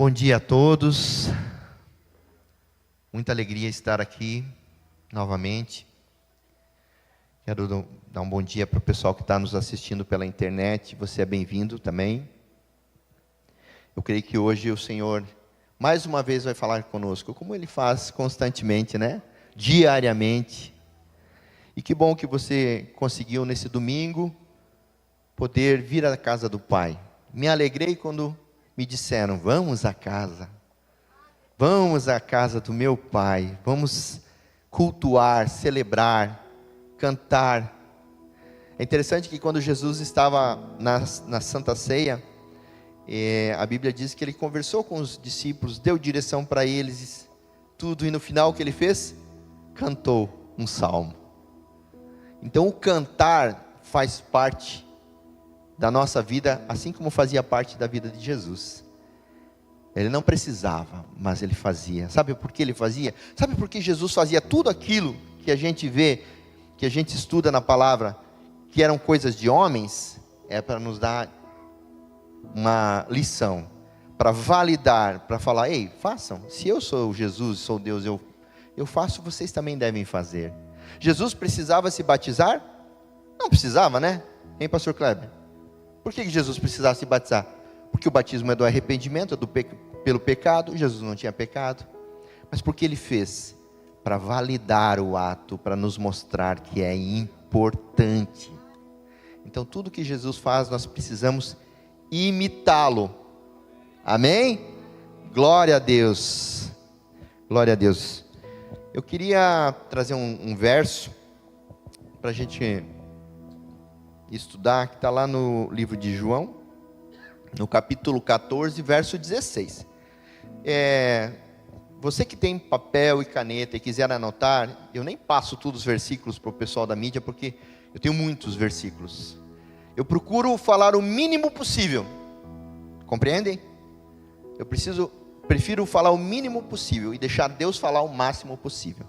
Bom dia a todos, muita alegria estar aqui novamente. Quero dar um bom dia para o pessoal que está nos assistindo pela internet, você é bem-vindo também. Eu creio que hoje o Senhor, mais uma vez, vai falar conosco, como Ele faz constantemente, né? Diariamente. E que bom que você conseguiu nesse domingo, poder vir à casa do Pai. Me alegrei quando me disseram, vamos à casa do meu Pai, vamos cultuar, celebrar, cantar. É interessante que quando Jesus estava na Santa Ceia, a Bíblia diz que Ele conversou com os discípulos, deu direção para eles, tudo, e no final o que Ele fez? Cantou um salmo. Então o cantar faz parte da nossa vida, assim como fazia parte da vida de Jesus. Ele não precisava, mas Ele fazia. Sabe por que Ele fazia? Sabe por que Jesus fazia tudo aquilo que a gente vê, que a gente estuda na palavra, que eram coisas de homens? É para nos dar uma lição, para validar, para falar, ei, façam. Se eu sou Jesus, sou Deus, eu faço, vocês também devem fazer. Jesus precisava se batizar? Não precisava, né? Hein, pastor Kleber? Por que Jesus precisava se batizar? Porque o batismo é do arrependimento, pelo pecado. Jesus não tinha pecado. Mas porque Ele fez? Para validar o ato, para nos mostrar que é importante. Então tudo que Jesus faz, nós precisamos imitá-lo. Amém? Glória a Deus. Glória a Deus. Eu queria trazer um verso para a gente estudar, que está lá no livro de João, no capítulo 14, verso 16. Você que tem papel e caneta e quiser anotar, eu nem passo todos os versículos para o pessoal da mídia, porque eu tenho muitos versículos. Eu procuro falar o mínimo possível, compreendem? Eu prefiro falar o mínimo possível e deixar Deus falar o máximo possível.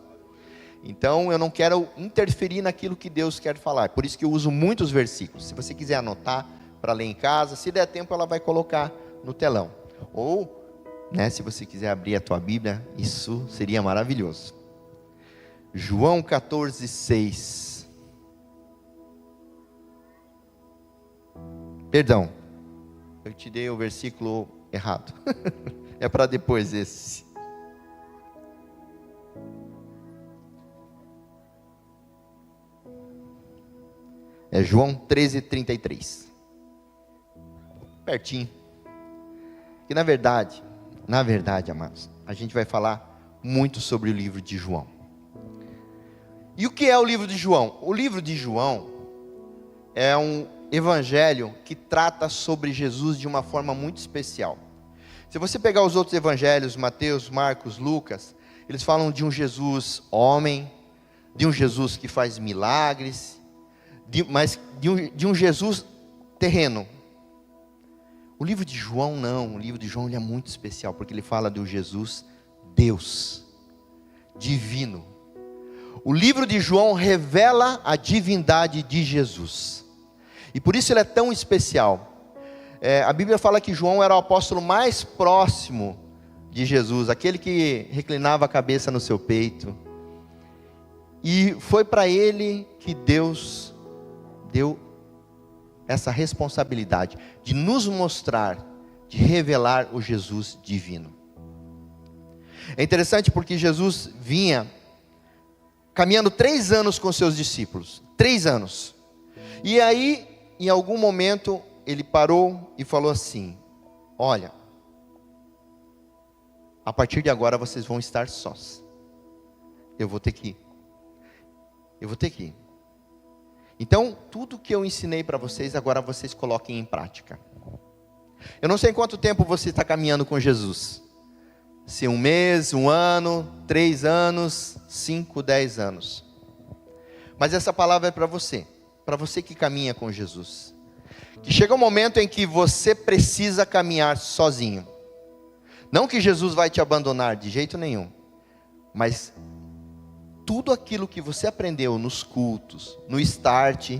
Então eu não quero interferir naquilo que Deus quer falar, por isso que eu uso muitos versículos. Se você quiser anotar para ler em casa, se der tempo ela vai colocar no telão. Ou, se você quiser abrir a tua Bíblia, isso seria maravilhoso. João 14, 6. Perdão, eu te dei o versículo errado. É para depois esse. É João 13, 33. Pertinho. Que na verdade, amados, a gente vai falar muito sobre o livro de João. E o que é o livro de João? O livro de João é um evangelho que trata sobre Jesus de uma forma muito especial. Se você pegar os outros evangelhos, Mateus, Marcos, Lucas, eles falam de um Jesus homem, de um Jesus que faz milagres, mas de um Jesus terreno. O livro de João não, o livro de João ele é muito especial, porque ele fala do Jesus Deus, divino. O livro de João revela a divindade de Jesus, e por isso ele é tão especial. A Bíblia fala que João era o apóstolo mais próximo de Jesus, aquele que reclinava a cabeça no seu peito, e foi para ele que Deus deu essa responsabilidade de nos mostrar, de revelar o Jesus divino. É interessante porque Jesus vinha caminhando 3 anos com seus discípulos, 3 anos, e aí em algum momento ele parou e falou assim, olha, a partir de agora vocês vão estar sós, eu vou ter que ir. Então, tudo que eu ensinei para vocês, agora vocês coloquem em prática. Eu não sei quanto tempo você está caminhando com Jesus. Se 1 mês, 1 ano, 3 anos, 5, 10 anos. Mas essa palavra é para você que caminha com Jesus. Que chega um momento em que você precisa caminhar sozinho. Não que Jesus vai te abandonar de jeito nenhum. Mas tudo aquilo que você aprendeu nos cultos, no start,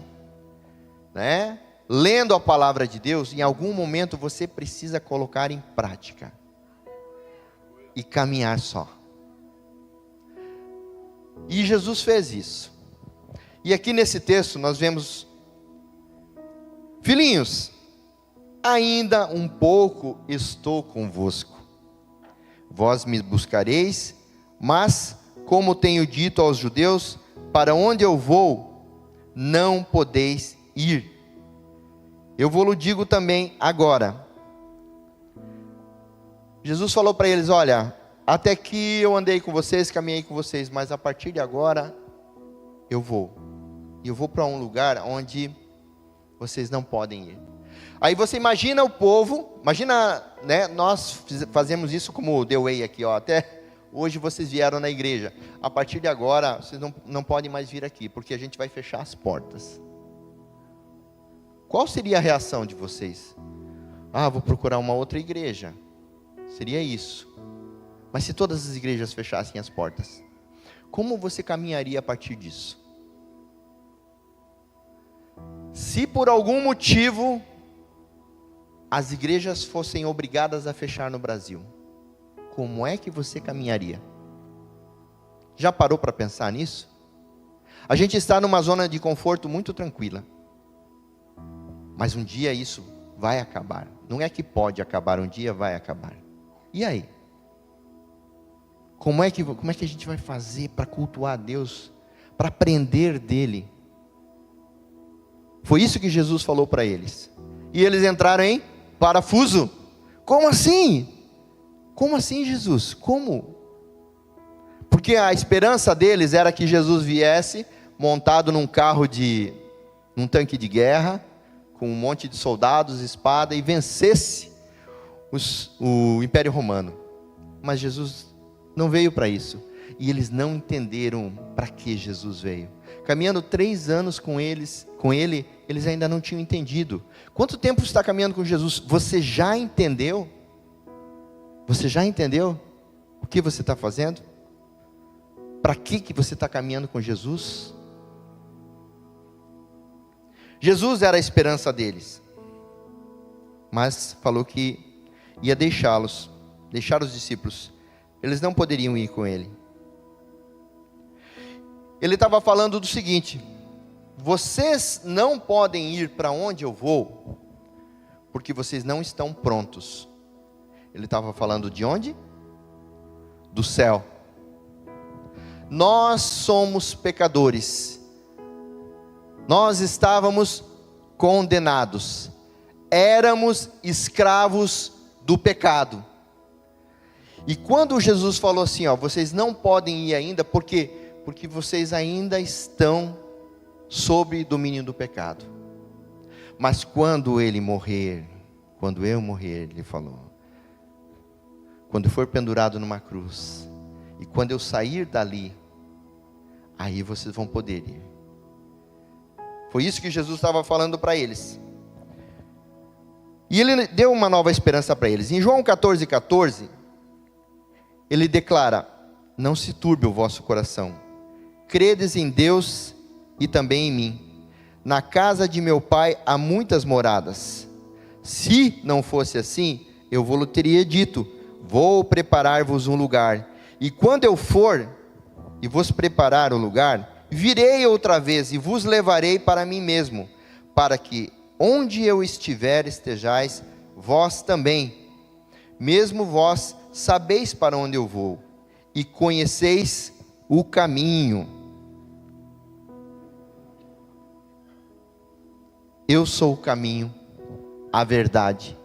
lendo a palavra de Deus, em algum momento você precisa colocar em prática. e caminhar só. E Jesus fez isso. E aqui nesse texto nós vemos: filhinhos, ainda um pouco estou convosco. Vós me buscareis, mas, como tenho dito aos judeus, para onde eu vou, não podeis ir. Eu vou-lo digo também agora. Jesus falou para eles: olha, até aqui eu andei com vocês, caminhei com vocês, mas a partir de agora, eu vou. E eu vou para um lugar onde vocês não podem ir. Aí você imagina o povo, imagina, né, nós fazemos isso como The Way aqui, ó, até hoje vocês vieram na igreja. A partir de agora, vocês não podem mais vir aqui, porque a gente vai fechar as portas. Qual seria a reação de vocês? Ah, vou procurar uma outra igreja. Seria isso. Mas se todas as igrejas fechassem as portas, como você caminharia a partir disso? Se por algum motivo as igrejas fossem obrigadas a fechar no Brasil, como é que você caminharia? Já parou para pensar nisso? A gente está numa zona de conforto muito tranquila, mas um dia isso vai acabar. Não é que pode acabar, um dia vai acabar. E aí? Como é que a gente vai fazer para cultuar a Deus, para aprender dele? Foi isso que Jesus falou para eles. E eles entraram em parafuso. Como assim? Como assim, Jesus? Como? Porque a esperança deles era que Jesus viesse montado num num tanque de guerra, com um monte de soldados, espada, e vencesse o Império Romano. Mas Jesus não veio para isso. E eles não entenderam para que Jesus veio. Caminhando 3 anos com ele, eles ainda não tinham entendido. Quanto tempo você está caminhando com Jesus? Você já entendeu? Você já entendeu o que você está fazendo? Para que você está caminhando com Jesus? Jesus era a esperança deles, mas falou que ia deixar os discípulos. Eles não poderiam ir com ele. Ele estava falando do seguinte: vocês não podem ir para onde eu vou, porque vocês não estão prontos. Ele estava falando de onde? Do céu. Nós somos pecadores. Nós estávamos condenados. Éramos escravos do pecado. E quando Jesus falou assim, ó, vocês não podem ir ainda, por quê? Porque vocês ainda estão sob domínio do pecado. Mas quando ele morrer, quando eu morrer, ele falou, quando for pendurado numa cruz, e quando eu sair dali, aí vocês vão poder ir. Foi isso que Jesus estava falando para eles. E ele deu uma nova esperança para eles. Em João 14,14, ele declara: não se turbe o vosso coração. Credes em Deus e também em mim. Na casa de meu pai há muitas moradas. Se não fosse assim, eu vos teria dito: vou preparar-vos um lugar. E quando eu for e vos preparar o lugar, virei outra vez e vos levarei para mim mesmo, para que onde eu estiver estejais vós também. Mesmo vós sabeis para onde eu vou e conheceis o caminho. Eu sou o caminho, a verdade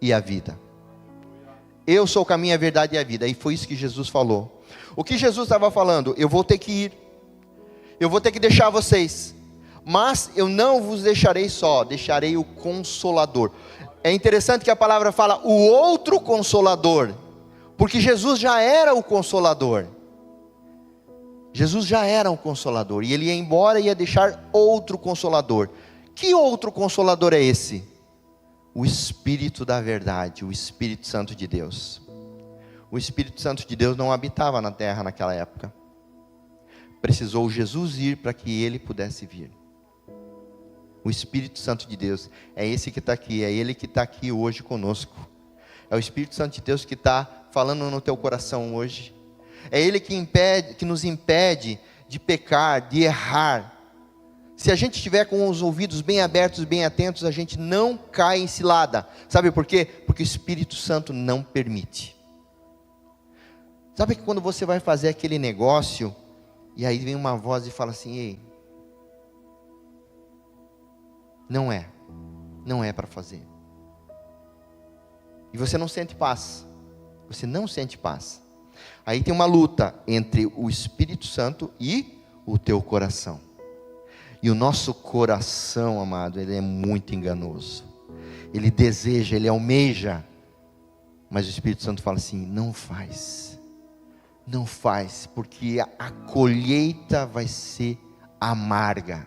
e a vida. Eu sou o caminho, a verdade e a vida. E foi isso que Jesus falou. O que Jesus estava falando? Eu vou ter que ir. Eu vou ter que deixar vocês. Mas eu não vos deixarei só. Deixarei o Consolador. É interessante que a palavra fala o outro Consolador. Porque Jesus já era o Consolador. Jesus já era um Consolador. E ele ia embora e ia deixar outro Consolador. Que outro Consolador é esse? O Espírito da verdade, o Espírito Santo de Deus. O Espírito Santo de Deus não habitava na terra naquela época. Precisou Jesus ir para que ele pudesse vir. O Espírito Santo de Deus é esse que está aqui, é ele que está aqui hoje conosco. É o Espírito Santo de Deus que está falando no teu coração hoje. É Ele que nos impede de pecar, de errar. Se a gente estiver com os ouvidos bem abertos, bem atentos, a gente não cai em cilada. Sabe por quê? Porque o Espírito Santo não permite. Sabe que quando você vai fazer aquele negócio, e aí vem uma voz e fala assim: ei, não é para fazer. E você não sente paz. Você não sente paz. Aí tem uma luta entre o Espírito Santo e o teu coração. E o nosso coração, amado, ele é muito enganoso. Ele deseja, ele almeja. Mas o Espírito Santo fala assim: não faz. Não faz, porque a colheita vai ser amarga.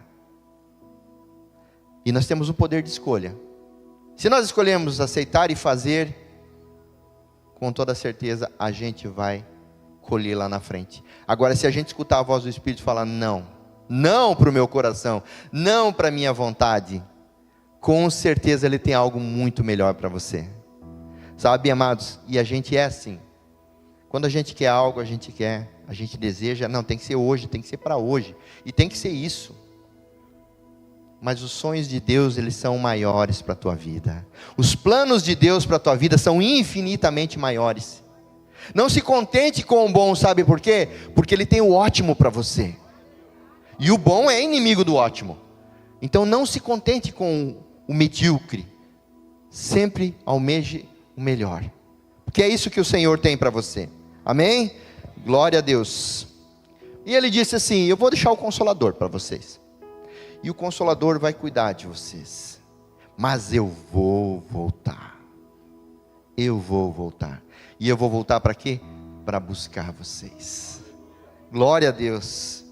E nós temos o poder de escolha. Se nós escolhermos aceitar e fazer, com toda certeza a gente vai colher lá na frente. Agora, se a gente escutar a voz do Espírito falar não para o meu coração, não para a minha vontade, com certeza Ele tem algo muito melhor para você. Sabe, amados, e a gente é assim. Quando a gente quer algo, a gente deseja, não, tem que ser hoje, tem que ser para hoje, e tem que ser isso. Mas os sonhos de Deus, eles são maiores para a tua vida. Os planos de Deus para a tua vida são infinitamente maiores. Não se contente com o bom, sabe por quê? Porque Ele tem o ótimo para você. E o bom é inimigo do ótimo. Então não se contente com o medíocre. Sempre almeje o melhor. Porque é isso que o Senhor tem para você. Amém? Glória a Deus. E Ele disse assim: eu vou deixar o Consolador para vocês. E o Consolador vai cuidar de vocês. Mas eu vou voltar. Eu vou voltar. E eu vou voltar para quê? Para buscar vocês. Glória a Deus.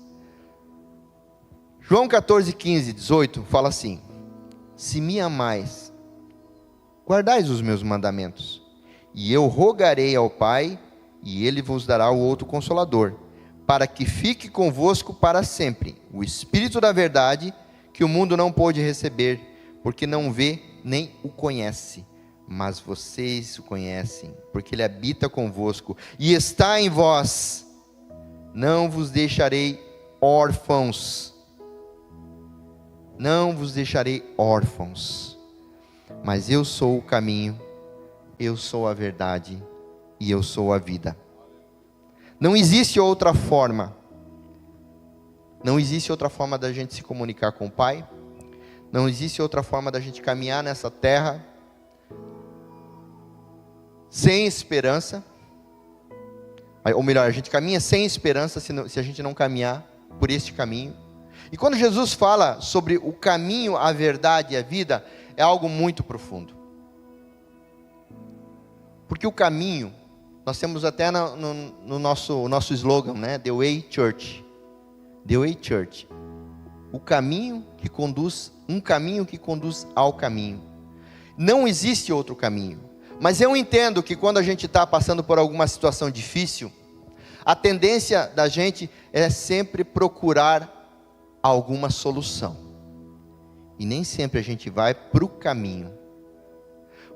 João 14, 15, 18 fala assim: se me amais, guardais os meus mandamentos, e eu rogarei ao Pai, e Ele vos dará o outro Consolador, para que fique convosco para sempre, o Espírito da verdade, que o mundo não pôde receber, porque não vê nem o conhece, mas vocês o conhecem, porque Ele habita convosco, e está em vós. Não vos deixarei órfãos, não vos deixarei órfãos, mas eu sou o caminho, eu sou a verdade, e eu sou a vida. Não existe outra forma. Não existe outra forma da gente se comunicar com o Pai. Não existe outra forma da gente caminhar nessa terra sem esperança. Ou melhor, a gente caminha sem esperança se a gente não caminhar por este caminho. E quando Jesus fala sobre o caminho, a verdade e a vida, é algo muito profundo. Porque o caminho, nós temos até no nosso slogan, né? The Way Church. The Way Church. O caminho que conduz, um caminho que conduz ao caminho. Não existe outro caminho. Mas eu entendo que quando a gente está passando por alguma situação difícil, a tendência da gente é sempre procurar alguma solução. E nem sempre a gente vai para o caminho.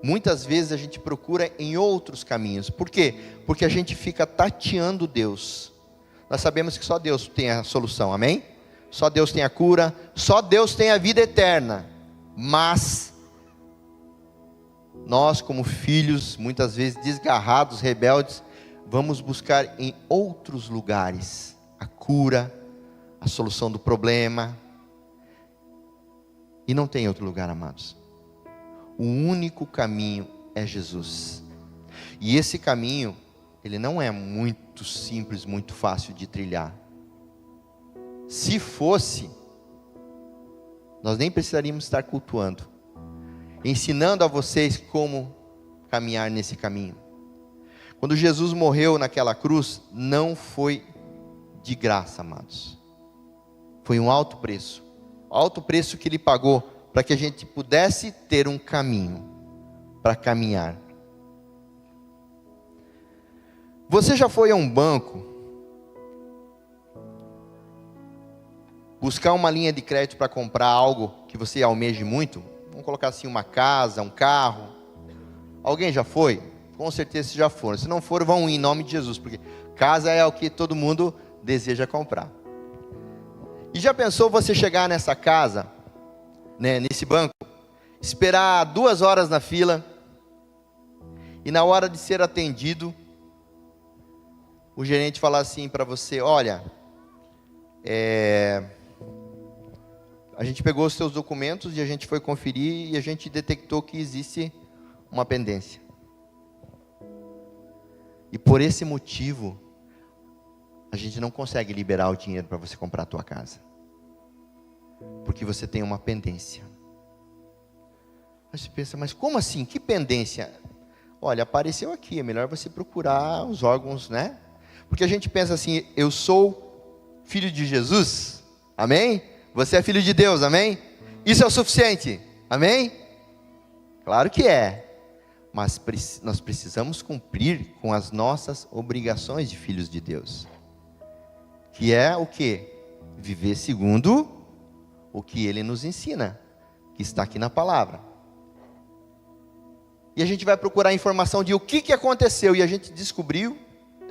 Muitas vezes a gente procura em outros caminhos. Por quê? Porque a gente fica tateando Deus. Nós sabemos que só Deus tem a solução, amém? Só Deus tem a cura, só Deus tem a vida eterna. Mas nós, como filhos, muitas vezes desgarrados, rebeldes, vamos buscar em outros lugares a cura, a solução do problema. E não tem outro lugar, amados. O único caminho é Jesus. E esse caminho, ele não é muito simples, muito fácil de trilhar. Se fosse, nós nem precisaríamos estar cultuando, ensinando a vocês como caminhar nesse caminho. Quando Jesus morreu naquela cruz, não foi de graça, amados. Foi um alto preço. Alto preço que Ele pagou para que a gente pudesse ter um caminho para caminhar. Você já foi a um banco buscar uma linha de crédito para comprar algo que você almeje muito? Vamos colocar assim, uma casa, um carro. Alguém já foi? Com certeza já foram. Se não foram, vão ir em nome de Jesus, porque casa é o que todo mundo deseja comprar. E já pensou você chegar nessa casa, né, nesse banco, esperar 2 horas na fila, e na hora de ser atendido, o gerente falar assim para você: olha, a gente pegou os seus documentos e a gente foi conferir e a gente detectou que existe uma pendência. E por esse motivo, a gente não consegue liberar o dinheiro para você comprar a tua casa. Porque você tem uma pendência. Aí você pensa, mas como assim? Que pendência? Olha, apareceu aqui, é melhor você procurar os órgãos, né? Porque a gente pensa assim: eu sou filho de Jesus, amém? Você é filho de Deus, amém? Isso é o suficiente, amém? Claro que é. Mas nós precisamos cumprir com as nossas obrigações de filhos de Deus. Que é o quê? Viver segundo o que Ele nos ensina, que está aqui na palavra. E a gente vai procurar informação de o que aconteceu. E a gente eu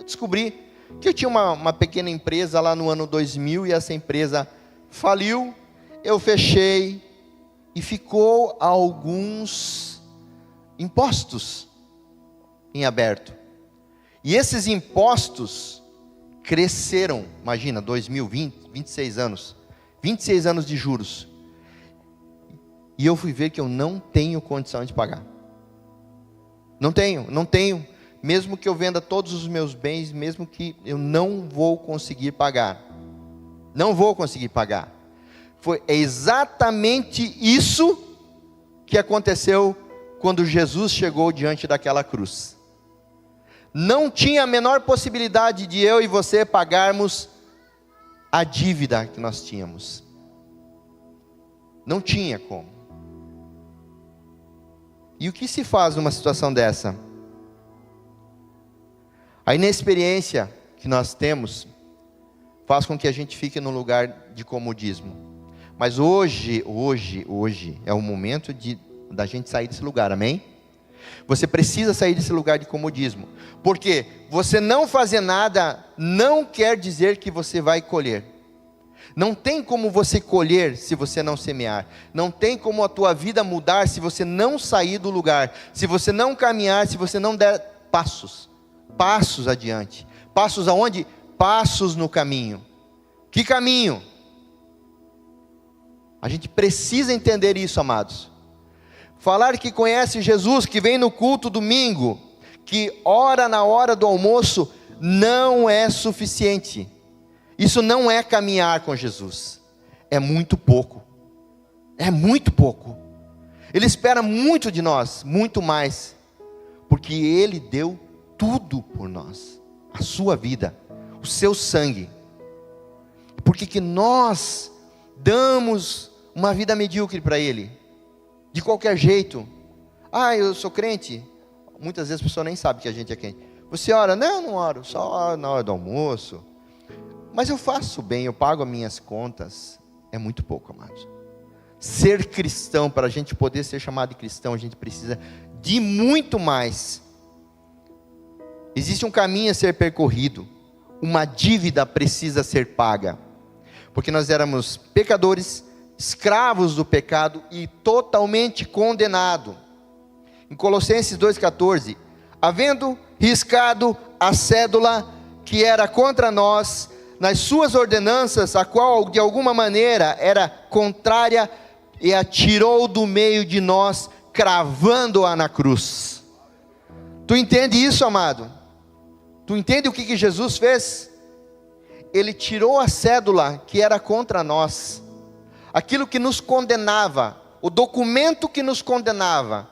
descobri que eu tinha uma pequena empresa lá no ano 2000 e essa empresa faliu. Eu fechei e ficou alguns impostos em aberto. E esses impostos cresceram, imagina, 2020, 26 anos. 26 anos de juros. E eu fui ver que eu não tenho condição de pagar. Não tenho. Mesmo que eu venda todos os meus bens, mesmo que eu não vou conseguir pagar. Não vou conseguir pagar. Foi exatamente isso que aconteceu quando Jesus chegou diante daquela cruz. Não tinha a menor possibilidade de eu e você pagarmos a dívida que nós tínhamos. Não tinha como. E o que se faz numa situação dessa? A inexperiência que nós temos faz com que a gente fique no lugar de comodismo. Mas hoje é o momento da gente sair desse lugar, amém? Você precisa sair desse lugar de comodismo. Porque você não fazer nada não quer dizer que você vai colher. Não tem como você colher se você não semear. Não tem como a tua vida mudar se você não sair do lugar. Se você não caminhar, se você não der passos. Passos adiante. Passos aonde? Passos no caminho. Que caminho? A gente precisa entender isso, amados. Falar que conhece Jesus, que vem no culto domingo, que ora na hora do almoço, não é suficiente. Isso não é caminhar com Jesus. É muito pouco. É muito pouco. Ele espera muito de nós, muito mais. Porque Ele deu tudo por nós. A sua vida, o seu sangue. Por que nós damos uma vida medíocre para Ele? De qualquer jeito. Eu sou crente. Muitas vezes a pessoa nem sabe que a gente é crente. Você ora? Não, não oro. Só oro na hora do almoço. Mas eu faço bem, eu pago as minhas contas. É muito pouco, amados. Ser cristão, para a gente poder ser chamado de cristão, a gente precisa de muito mais. Existe um caminho a ser percorrido. Uma dívida precisa ser paga. Porque nós éramos pecadores, escravos do pecado e totalmente condenado. Em Colossenses 2,14, havendo riscado a cédula que era contra nós, nas suas ordenanças, a qual de alguma maneira era contrária, e a tirou do meio de nós, cravando-a na cruz. Tu entende isso, amado? Tu entende o que Jesus fez? Ele tirou a cédula que era contra nós, aquilo que nos condenava, o documento que nos condenava,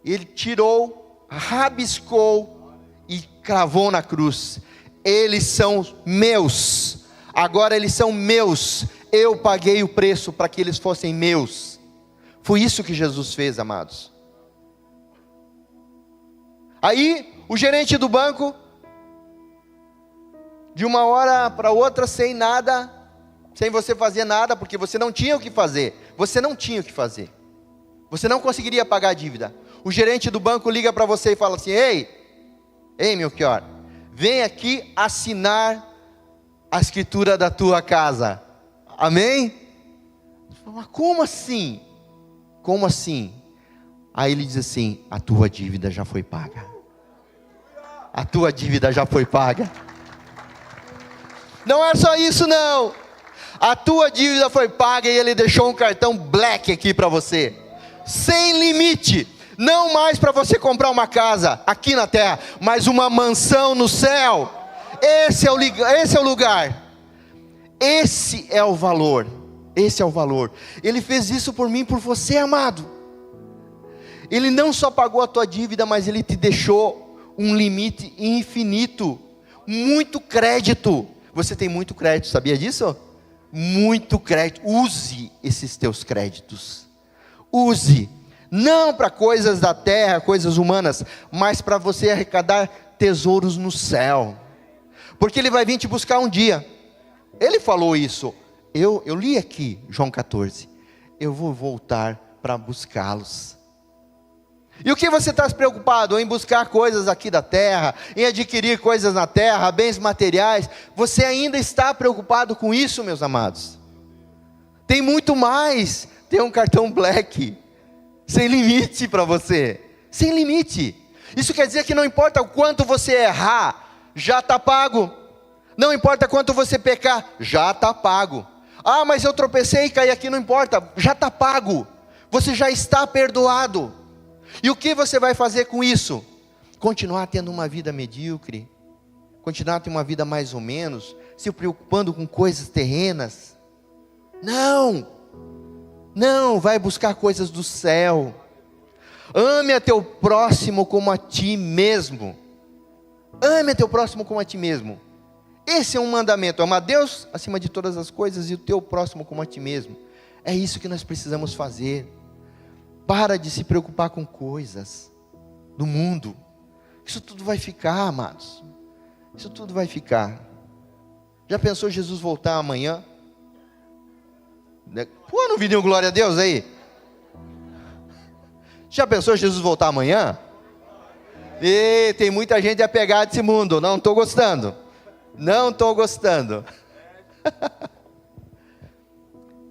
Ele tirou, rabiscou e cravou na cruz. Eles são meus, agora eles são meus, eu paguei o preço para que eles fossem meus. Foi isso que Jesus fez, amados. Aí, o gerente do banco, de uma hora para outra, sem nada, sem você fazer nada, porque você não tinha o que fazer, você não tinha o que fazer, você não conseguiria pagar a dívida. O gerente do banco liga para você e fala assim: ei Melchior, vem aqui assinar a escritura da tua casa. Amém? Mas como assim? Como assim? Aí ele diz assim: a tua dívida já foi paga. A tua dívida já foi paga. Não é só isso não. A tua dívida foi paga e ele deixou um cartão black aqui para você. Sem limite. Não mais para você comprar uma casa aqui na terra, mas uma mansão no céu. Esse é o lugar. Esse é o valor. Esse é o valor. Ele fez isso por mim e por você, amado. Ele não só pagou a tua dívida, mas ele te deixou um limite infinito. Muito crédito. Você tem muito crédito, sabia disso? Muito crédito. Use esses teus créditos. Use. Não para coisas da terra, coisas humanas, mas para você arrecadar tesouros no céu. Porque ele vai vir te buscar um dia. Ele falou isso. Eu li aqui, João 14. Eu vou voltar para buscá-los. E o que você está preocupado? Em buscar coisas aqui da terra, em adquirir coisas na terra, bens materiais. Você ainda está preocupado com isso, meus amados? Tem muito mais. Tem um cartão black, sem limite para você. Sem limite. Isso quer dizer que não importa o quanto você errar, já está pago. Não importa quanto você pecar, já está pago. Ah, mas eu tropecei e caí aqui, não importa, já está pago. Você já está perdoado. E o que você vai fazer com isso? Continuar tendo uma vida medíocre? Continuar tendo uma vida mais ou menos? Se preocupando com coisas terrenas? Não! Não, vai buscar coisas do céu. Ame a teu próximo como a ti mesmo. Ame a teu próximo como a ti mesmo. Esse é um mandamento: amar a Deus acima de todas as coisas e o teu próximo como a ti mesmo. É isso que nós precisamos fazer. Para de se preocupar com coisas do mundo. Isso tudo vai ficar, amados. Isso tudo vai ficar. Já pensou Jesus voltar amanhã? Pô, não vi nenhum glória a Deus aí? Já pensou Jesus voltar amanhã? E tem muita gente apegada desse mundo. Não estou gostando. Não estou gostando.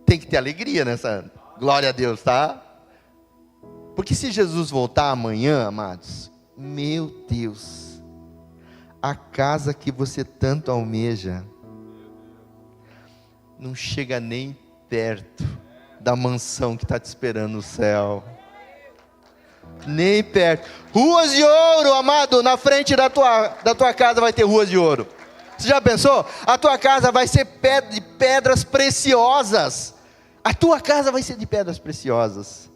Tem que ter alegria nessa glória a Deus, tá? Porque se Jesus voltar amanhã, amados, meu Deus, a casa que você tanto almeja não chega nem perto da mansão que está te esperando no céu. Nem perto. Ruas de ouro, amado, na frente da tua casa vai ter ruas de ouro. Você já pensou? A tua casa vai ser de pedras preciosas. A tua casa vai ser de pedras preciosas.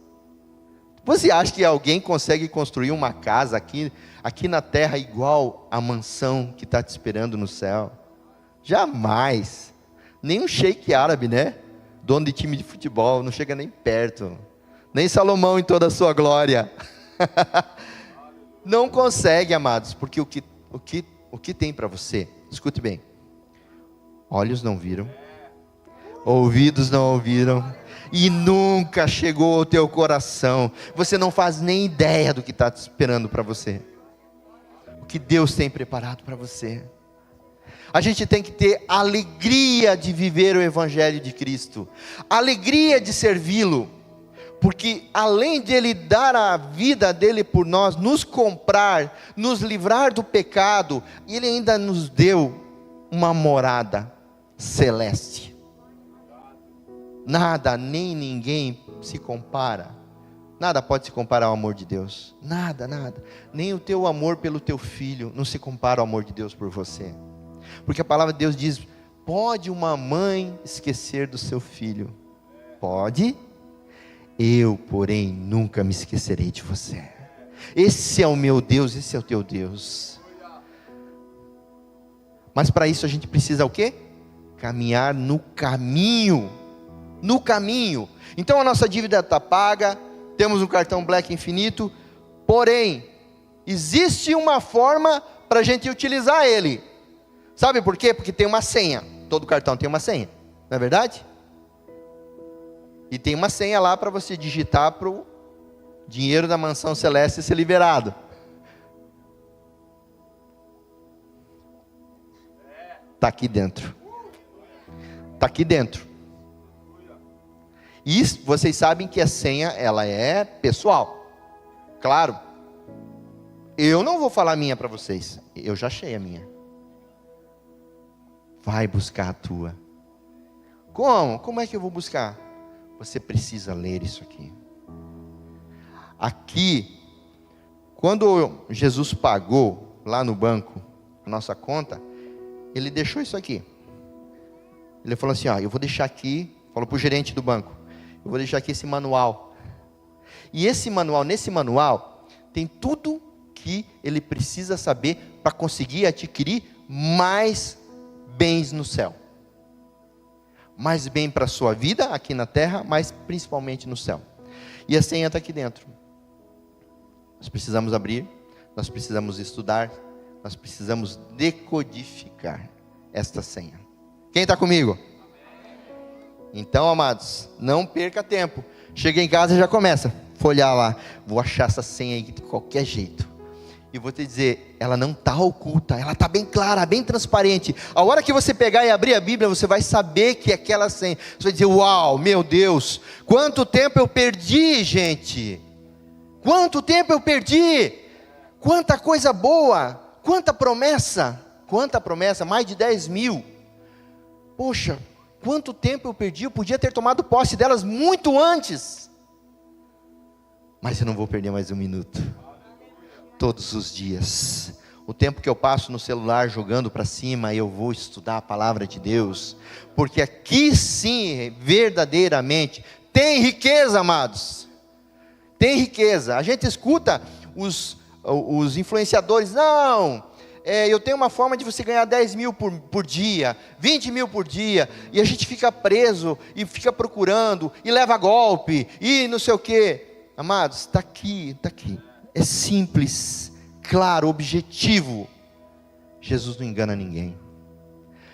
Você acha que alguém consegue construir uma casa aqui na terra igual a mansão que está te esperando no céu? Jamais. Nem um sheik árabe, né? Dono de time de futebol, não chega nem perto. Nem Salomão em toda a sua glória. Não consegue, amados, porque o que tem para você? Escute bem. Olhos não viram, ouvidos não ouviram, e nunca chegou ao teu coração. Você não faz nem ideia do que está te esperando para você. O que Deus tem preparado para você. A gente tem que ter alegria de viver o Evangelho de Cristo. Alegria de servi-lo. Porque além de Ele dar a vida dEle por nós, nos comprar, nos livrar do pecado, Ele ainda nos deu uma morada celeste. Nada, nem ninguém se compara. Nada pode se comparar ao amor de Deus. Nada, nada. Nem o teu amor pelo teu filho não se compara ao amor de Deus por você. Porque a palavra de Deus diz: pode uma mãe esquecer do seu filho? Pode. Eu, porém, nunca me esquecerei de você. Esse é o meu Deus, esse é o teu Deus. Mas para isso a gente precisa o quê? Caminhar no caminho. No caminho. Então a nossa dívida está paga, temos um cartão black infinito, porém, existe uma forma para a gente utilizar ele. Sabe por quê? Porque tem uma senha. Todo cartão tem uma senha, não é verdade? E tem uma senha lá para você digitar para o dinheiro da mansão celeste ser liberado. Está aqui dentro. Está aqui dentro. E vocês sabem que a senha, ela é pessoal. Claro. Eu não vou falar a minha para vocês. Eu já achei a minha. Vai buscar a tua. Como? Como é que eu vou buscar? Você precisa ler isso aqui. Aqui, quando Jesus pagou lá no banco a nossa conta, ele deixou isso aqui. Ele falou assim, eu vou deixar aqui, falou para o gerente do banco, eu vou deixar aqui esse manual. E esse manual, nesse manual, tem tudo que ele precisa saber para conseguir adquirir mais bens no céu. Mais bem para a sua vida aqui na terra, mas principalmente no céu. E a senha está aqui dentro. Nós precisamos abrir, nós precisamos estudar, nós precisamos decodificar esta senha. Quem está comigo? Então, amados, não perca tempo. Chega em casa e já começa a folhear lá. Vou achar essa senha aí de qualquer jeito. E vou te dizer, ela não está oculta, ela está bem clara, bem transparente. A hora que você pegar e abrir a Bíblia, você vai saber que é aquela senha. Você vai dizer, uau, meu Deus, quanto tempo eu perdi, gente. Quanto tempo eu perdi. Quanta coisa boa, quanta promessa, mais de 10 mil. Poxa, quanto tempo eu perdi, eu podia ter tomado posse delas muito antes. Mas eu não vou perder mais um minuto. Todos os dias. O tempo que eu passo no celular jogando para cima, eu vou estudar a palavra de Deus. Porque aqui sim, verdadeiramente, tem riqueza, amados. Tem riqueza. A gente escuta os influenciadores, não... eu tenho uma forma de você ganhar 10 mil por dia, 20 mil por dia, e a gente fica preso, e fica procurando, e leva golpe, e não sei o que. Amados, está aqui, é simples, claro, objetivo. Jesus não engana ninguém.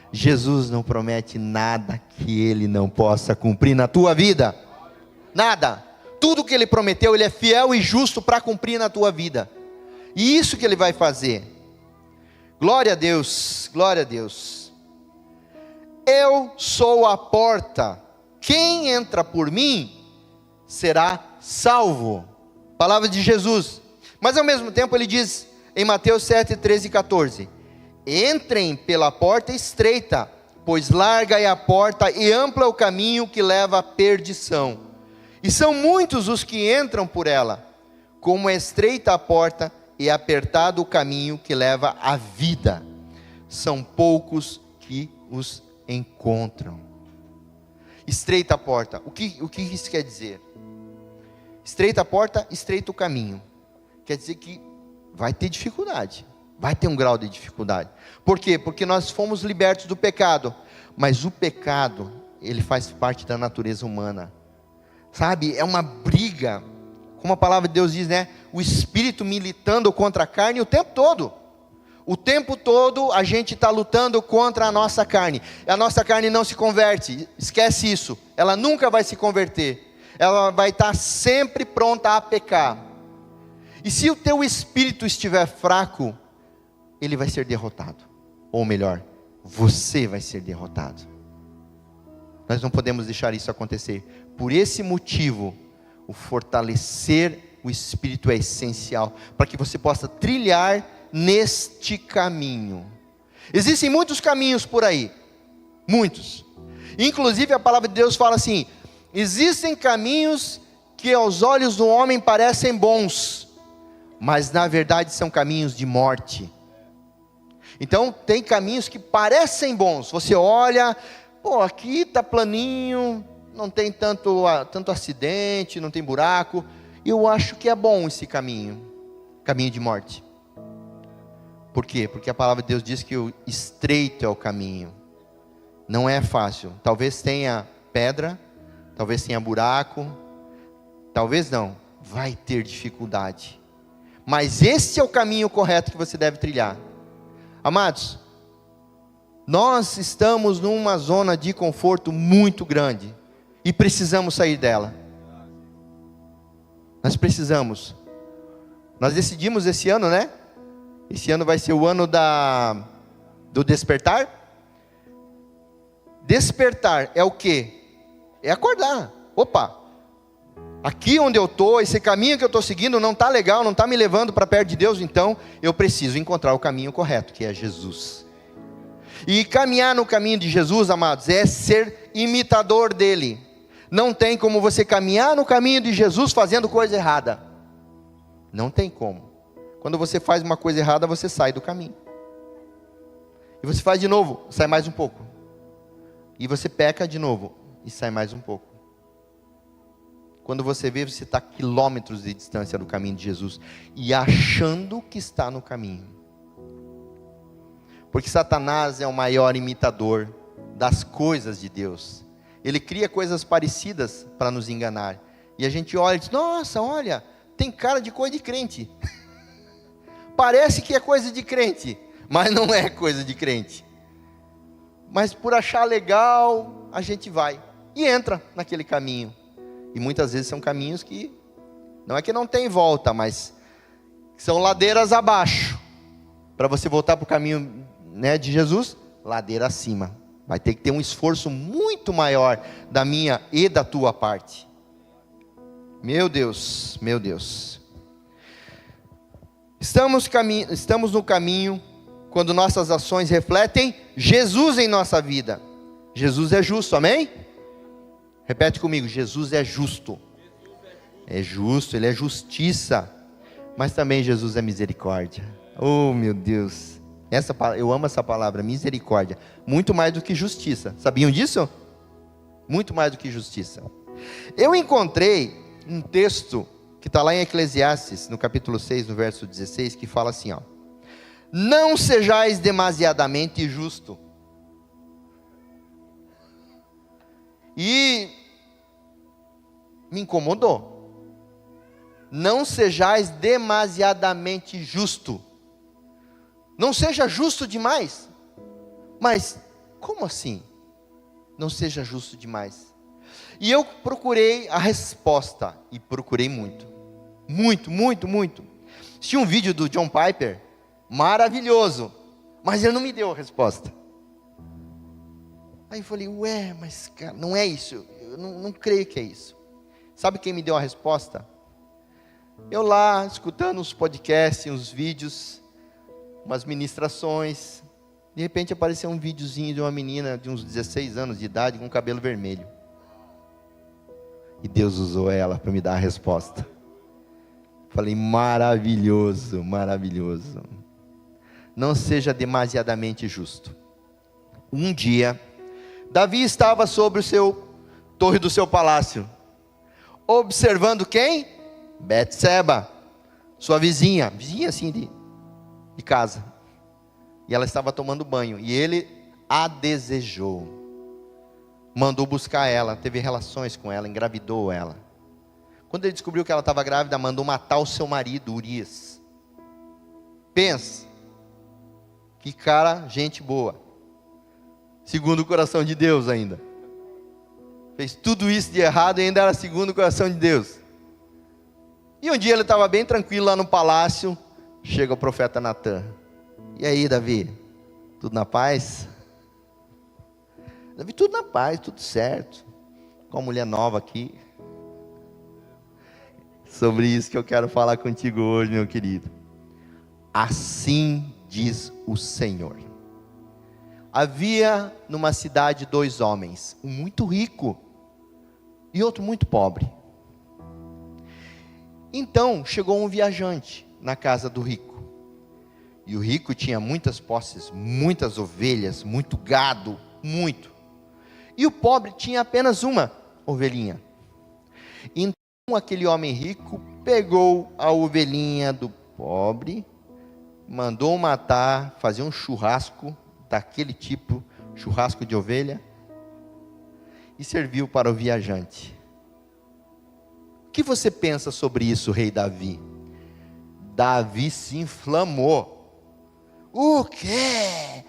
Jesus não promete nada que Ele não possa cumprir na tua vida. Nada. Tudo que Ele prometeu, Ele é fiel e justo para cumprir na tua vida. E isso que Ele vai fazer. Glória a Deus, glória a Deus. Eu sou a porta. Quem entra por mim será salvo. Palavra de Jesus. Mas ao mesmo tempo ele diz em Mateus 7, 13 e 14: entrem pela porta estreita, pois larga é a porta e amplo é o caminho que leva à perdição. E são muitos os que entram por ela. Como é estreita a porta e apertado o caminho que leva à vida, são poucos que os encontram. Estreita a porta, o que isso quer dizer? Estreita a porta, estreito o caminho. Quer dizer que vai ter dificuldade, vai ter um grau de dificuldade. Por quê? Porque nós fomos libertos do pecado, mas o pecado, ele faz parte da natureza humana. Sabe, é uma briga, como a palavra de Deus diz, né? O espírito militando contra a carne o tempo todo. O tempo todo a gente está lutando contra a nossa carne. A nossa carne não se converte, esquece isso. Ela nunca vai se converter. Ela vai estar sempre pronta a pecar. E se o teu espírito estiver fraco, ele vai ser derrotado. Ou melhor, você vai ser derrotado. Nós não podemos deixar isso acontecer. Por esse motivo, o fortalecer o espírito é essencial, para que você possa trilhar neste caminho. Existem muitos caminhos por aí, muitos. Inclusive a palavra de Deus fala assim: existem caminhos que aos olhos do homem parecem bons, mas na verdade são caminhos de morte. Então tem caminhos que parecem bons, você olha, aqui está planinho, não tem tanto acidente, não tem buraco. Eu acho que é bom esse caminho de morte. Por quê? Porque a palavra de Deus diz que o estreito é o caminho. Não é fácil. Talvez tenha pedra, talvez tenha buraco, talvez não. Vai ter dificuldade. Mas esse é o caminho correto que você deve trilhar. Amados, nós estamos numa zona de conforto muito grande e precisamos sair dela. Nós precisamos. Nós decidimos esse ano, né? Esse ano vai ser o ano do despertar. Despertar é o quê? É acordar. Opa, aqui onde eu estou, esse caminho que eu estou seguindo não está legal, não está me levando para perto de Deus, então eu preciso encontrar o caminho correto, que é Jesus. E caminhar no caminho de Jesus, amados, é ser imitador dele. Não tem como você caminhar no caminho de Jesus fazendo coisa errada. Não tem como. Quando você faz uma coisa errada, você sai do caminho. E você faz de novo, sai mais um pouco. E você peca de novo, e sai mais um pouco. Quando você vê, você está a quilômetros de distância do caminho de Jesus. E achando que está no caminho. Porque Satanás é o maior imitador das coisas de Deus. Ele cria coisas parecidas para nos enganar. E a gente olha e diz, nossa, olha, tem cara de coisa de crente. Parece que é coisa de crente, mas não é coisa de crente. Mas por achar legal, a gente vai e entra naquele caminho. E muitas vezes são caminhos que, não é que não tem volta, mas são ladeiras abaixo. Para você voltar para o caminho, né, de Jesus, ladeira acima. Vai ter que ter um esforço muito maior da minha e da tua parte. Meu Deus, meu Deus. Estamos no caminho quando nossas ações refletem Jesus em nossa vida. Jesus é justo, amém? Repete comigo, Jesus é justo. É justo, Ele é justiça. Mas também Jesus é misericórdia. Oh meu Deus, eu amo essa palavra, misericórdia. Muito mais do que justiça, sabiam disso? Muito mais do que justiça. Eu encontrei um texto que está lá em Eclesiastes, no capítulo 6, no verso 16, que fala assim, ó: não sejais demasiadamente justo. E me incomodou. Não sejais demasiadamente justo. Não seja justo demais. Mas, como assim? Não seja justo demais. E eu procurei a resposta, e procurei muito. Muito. Tinha um vídeo do John Piper, maravilhoso, mas ele não me deu a resposta. Aí eu falei, ué, mas cara, não é isso, eu não creio que é isso. Sabe quem me deu a resposta? Eu lá, escutando uns podcasts, uns vídeos, umas ministrações, de repente apareceu um videozinho de uma menina de uns 16 anos de idade, com cabelo vermelho. E Deus usou ela para me dar a resposta. Falei, maravilhoso. Não seja demasiadamente justo. Um dia, Davi estava sobre torre do seu palácio, observando quem? Betseba, sua vizinha assim de casa. E ela estava tomando banho, e ele a desejou. Mandou buscar ela, teve relações com ela, engravidou ela. Quando ele descobriu que ela estava grávida, mandou matar o seu marido, Urias. Pensa, que cara, gente boa. Segundo o coração de Deus ainda. Fez tudo isso de errado e ainda era segundo o coração de Deus. E um dia ele estava bem tranquilo lá no palácio, chega o profeta Natan. E aí, Davi, tudo na paz? Davi, tudo na paz, tudo certo. Com a mulher nova aqui. Sobre isso que eu quero falar contigo hoje, meu querido. Assim diz o Senhor. Havia numa cidade 2 homens, um muito rico e outro muito pobre. Então chegou um viajante na casa do rico. E o rico tinha muitas posses, muitas ovelhas, muito gado, muito. E o pobre tinha apenas uma ovelhinha. Então aquele homem rico pegou a ovelhinha do pobre, mandou matar, fazer um churrasco daquele tipo, churrasco de ovelha, e serviu para o viajante. O que você pensa sobre isso, rei Davi? Davi se inflamou. O quê?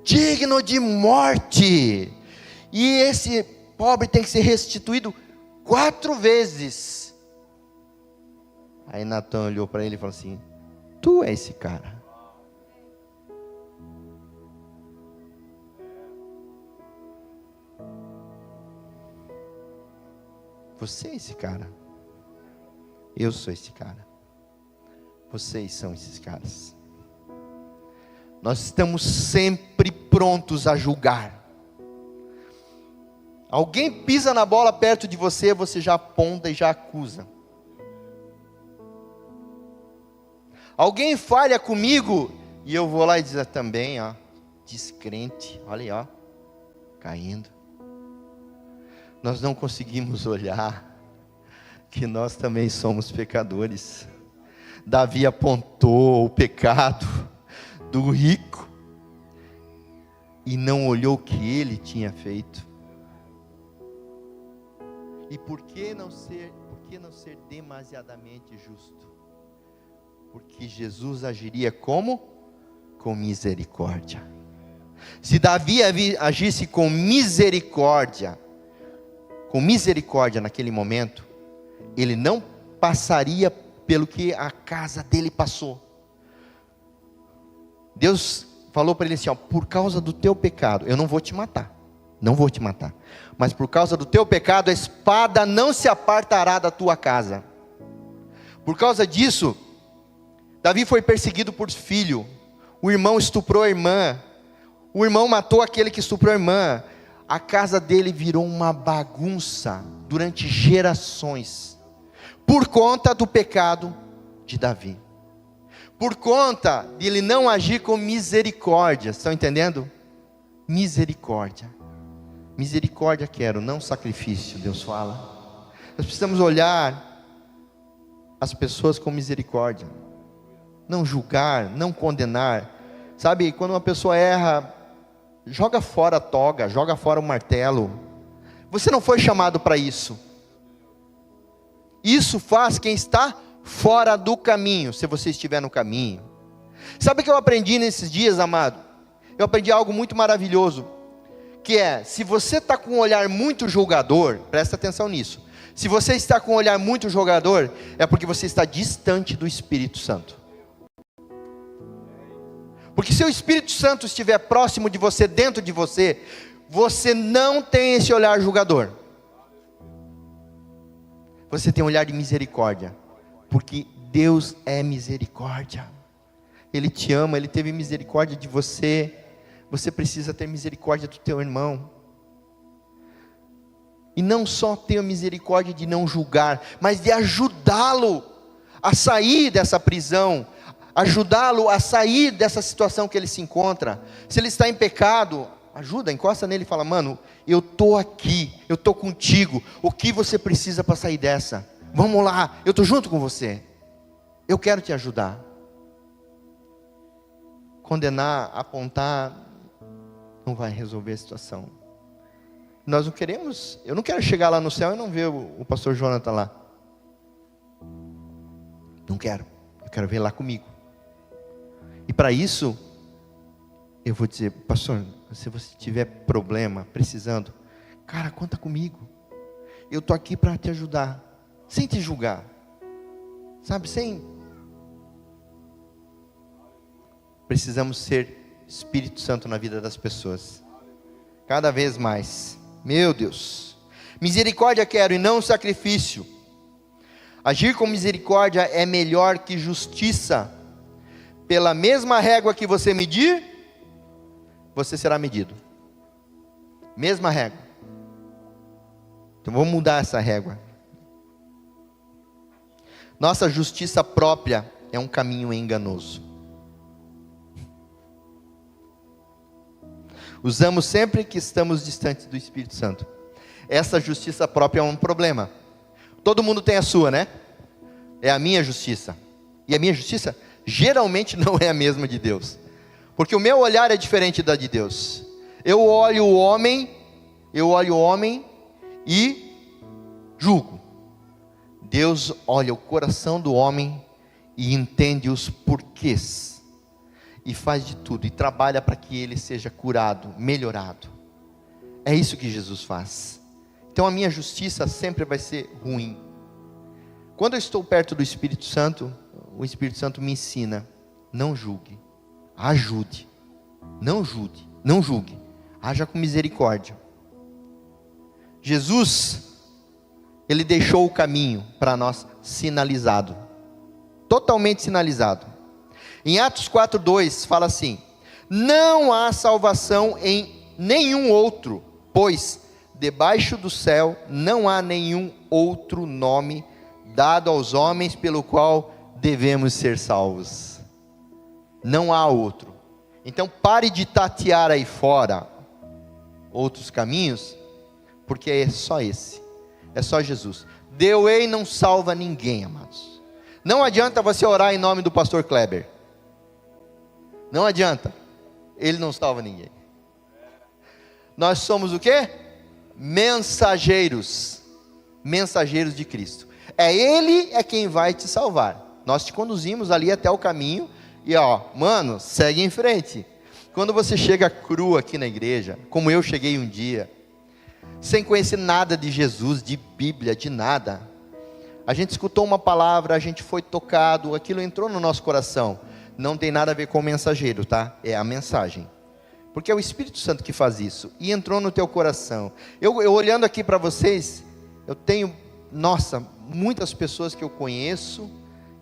Digno de morte. E esse pobre tem que ser restituído 4 vezes. Aí Natan olhou para ele e falou assim: tu é esse cara. Você é esse cara. Eu sou esse cara. Vocês são esses caras. Nós estamos sempre prontos a julgar. Alguém pisa na bola perto de você, você já aponta e já acusa. Alguém falha comigo e eu vou lá e dizer também, ó, descrente, olha aí, ó, caindo. Nós não conseguimos olhar que nós também somos pecadores. Davi apontou o pecado do rico e não olhou o que ele tinha feito. E por que não ser demasiadamente justo? Porque Jesus agiria como? Com misericórdia. Se Davi agisse com misericórdia naquele momento, ele não passaria pelo que a casa dele passou. Deus falou para ele assim, ó, por causa do teu pecado, eu não vou te matar, mas por causa do teu pecado, a espada não se apartará da tua casa. Por causa disso, Davi foi perseguido por filho, o irmão estuprou a irmã, o irmão matou aquele que estuprou a irmã, a casa dele virou uma bagunça durante gerações, por conta do pecado de Davi, por conta de ele não agir com misericórdia. Estão entendendo? Misericórdia quero, não sacrifício. Deus fala, nós precisamos olhar as pessoas com misericórdia, não julgar, não condenar. Sabe, quando uma pessoa erra, joga fora a toga, joga fora o martelo. Você não foi chamado para isso. Isso faz quem está fora do caminho, se você estiver no caminho. Sabe o que eu aprendi nesses dias, amado? Eu aprendi algo muito maravilhoso, que é, se você está com um olhar muito julgador, presta atenção nisso. Se você está com um olhar muito julgador, é porque você está distante do Espírito Santo. Porque se o Espírito Santo estiver próximo de você, dentro de você, você não tem esse olhar julgador. Você tem um olhar de misericórdia, porque Deus é misericórdia. Ele te ama, Ele teve misericórdia de você. Você precisa ter misericórdia do teu irmão. E não só ter a misericórdia de não julgar, mas de ajudá-lo a sair dessa prisão, ajudá-lo a sair dessa situação que ele se encontra. Se ele está em pecado, ajuda, encosta nele e fala, mano, eu estou aqui, eu estou contigo, o que você precisa para sair dessa? Vamos lá, eu estou junto com você, eu quero te ajudar. Condenar, apontar, não vai resolver a situação. Nós não queremos, eu não quero chegar lá no céu e não ver o pastor Jonathan lá. Não quero, eu quero ver lá comigo. E para isso, eu vou dizer, pastor, se você tiver problema, precisando, cara, conta comigo. Eu estou aqui para te ajudar, sem te julgar. Sabe, Precisamos ser Espírito Santo na vida das pessoas. Cada vez mais. Meu Deus. Misericórdia quero e não sacrifício. Agir com misericórdia é melhor que justiça. Pela mesma régua que você medir, você será medido. Mesma régua. Então vamos mudar essa régua. Nossa justiça própria é um caminho enganoso. Usamos sempre que estamos distantes do Espírito Santo. Essa justiça própria é um problema. Todo mundo tem a sua, né? É a minha justiça. E a minha justiça geralmente não é a mesma de Deus. Porque o meu olhar é diferente da de Deus. Eu olho o homem e julgo. Deus olha o coração do homem e entende os porquês. E faz de tudo, e trabalha para que ele seja curado, melhorado. É isso que Jesus faz. Então a minha justiça sempre vai ser ruim. Quando eu estou perto do Espírito Santo, o Espírito Santo me ensina: não julgue, ajude. Não julgue, haja com misericórdia. Jesus, Ele deixou o caminho para nós sinalizado, totalmente sinalizado. Em Atos 4:2 fala assim: não há salvação em nenhum outro, pois debaixo do céu não há nenhum outro nome dado aos homens pelo qual devemos ser salvos. Não há outro. Então pare de tatear aí fora outros caminhos, porque é só esse, é só Jesus. The Way não salva ninguém, amados. Não adianta você orar em nome do pastor Kleber, não adianta, ele não salva ninguém. Nós somos o quê? Mensageiros de Cristo. Ele é quem vai te salvar. Nós te conduzimos ali até o caminho e mano, segue em frente. Quando você chega cru aqui na igreja, como eu cheguei um dia, sem conhecer nada de Jesus, de Bíblia, de nada, a gente escutou uma palavra, a gente foi tocado, aquilo entrou no nosso coração. Não tem nada a ver com o mensageiro, tá? É a mensagem, porque é o Espírito Santo que faz isso, e entrou no teu coração. Eu olhando aqui para vocês, eu tenho, muitas pessoas que eu conheço,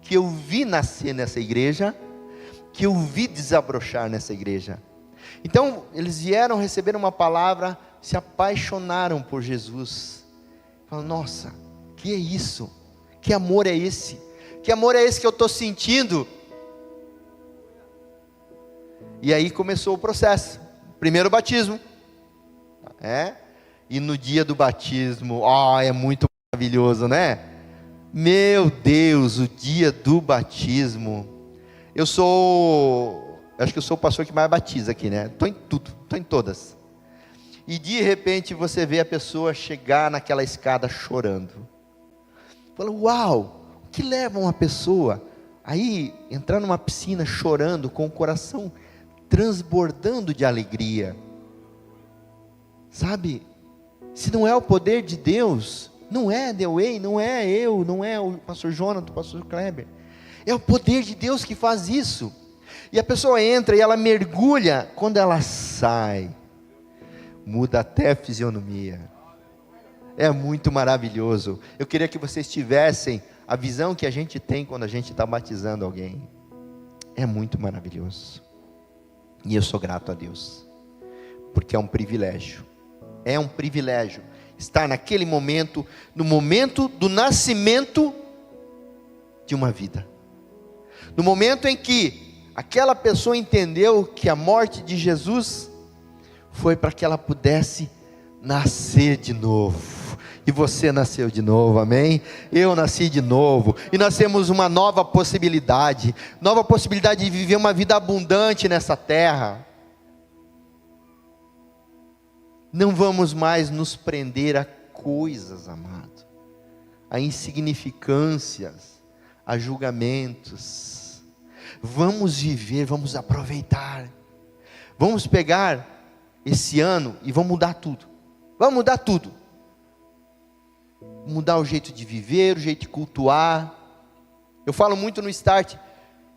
que eu vi nascer nessa igreja, que eu vi desabrochar nessa igreja. Então, eles vieram receber uma palavra, se apaixonaram por Jesus. Falaram: nossa, que é isso? Que amor é esse? Que amor é esse que eu estou sentindo? E aí começou o processo. Primeiro batismo. E no dia do batismo, é muito maravilhoso, né? Meu Deus, o dia do batismo. Acho que eu sou o pastor que mais batiza aqui, né? Estou em tudo, estou em todas. E de repente você vê a pessoa chegar naquela escada chorando. Fala: uau, o que leva uma pessoa aí entrar numa piscina chorando, com o coração transbordando de alegria? Sabe? Se não é o poder de Deus, não é The Way, não é eu, não é o pastor Jonathan, o pastor Kleber. É o poder de Deus que faz isso. E a pessoa entra e ela mergulha. Quando ela sai, muda até a fisionomia. É muito maravilhoso. Eu queria que vocês tivessem a visão que a gente tem quando a gente está batizando alguém. É muito maravilhoso. E eu sou grato a Deus, porque é um privilégio. É um privilégio estar naquele momento, no momento do nascimento de uma vida. No momento em que aquela pessoa entendeu que a morte de Jesus foi para que ela pudesse nascer de novo. E você nasceu de novo, amém? Eu nasci de novo. E nós temos uma nova possibilidade de viver uma vida abundante nessa terra. Não vamos mais nos prender a coisas, amado, a insignificâncias, a julgamentos. Vamos viver, vamos aproveitar. Vamos pegar esse ano e vamos mudar tudo. Vamos mudar tudo. Mudar o jeito de viver, o jeito de cultuar. Eu falo muito no Start: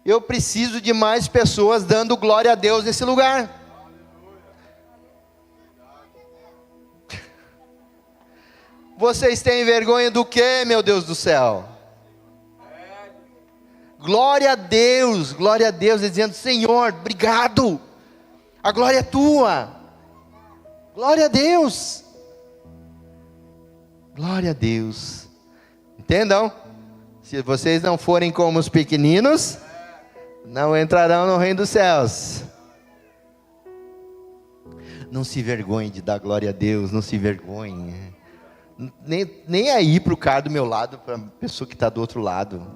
eu preciso de mais pessoas dando glória a Deus nesse lugar. Vocês têm vergonha do quê, meu Deus do céu? Glória a Deus, dizendo: Senhor, obrigado, a glória é tua. Glória a Deus. Glória a Deus. Entendam? Se vocês não forem como os pequeninos, não entrarão no reino dos céus. Não se vergonhe de dar glória a Deus, não se vergonhe. Nem aí para o cara do meu lado, para a pessoa que está do outro lado.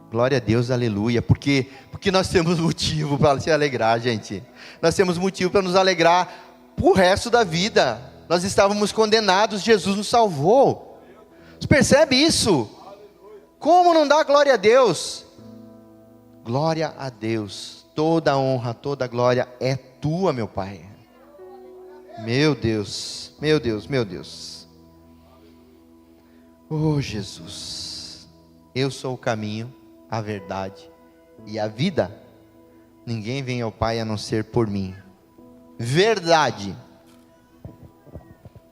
Glória a Deus, aleluia, porque nós temos motivo para se alegrar, gente. Nós temos motivo para nos alegrar o resto da vida. Nós estávamos condenados, Jesus nos salvou. Você percebe isso? Como não dar glória a Deus? Glória a Deus, toda a honra, toda a glória é tua, meu Pai. Meu Deus, meu Deus, meu Deus. Oh, Jesus. Eu sou o caminho, a verdade e a vida. Ninguém vem ao Pai a não ser por mim. Verdade.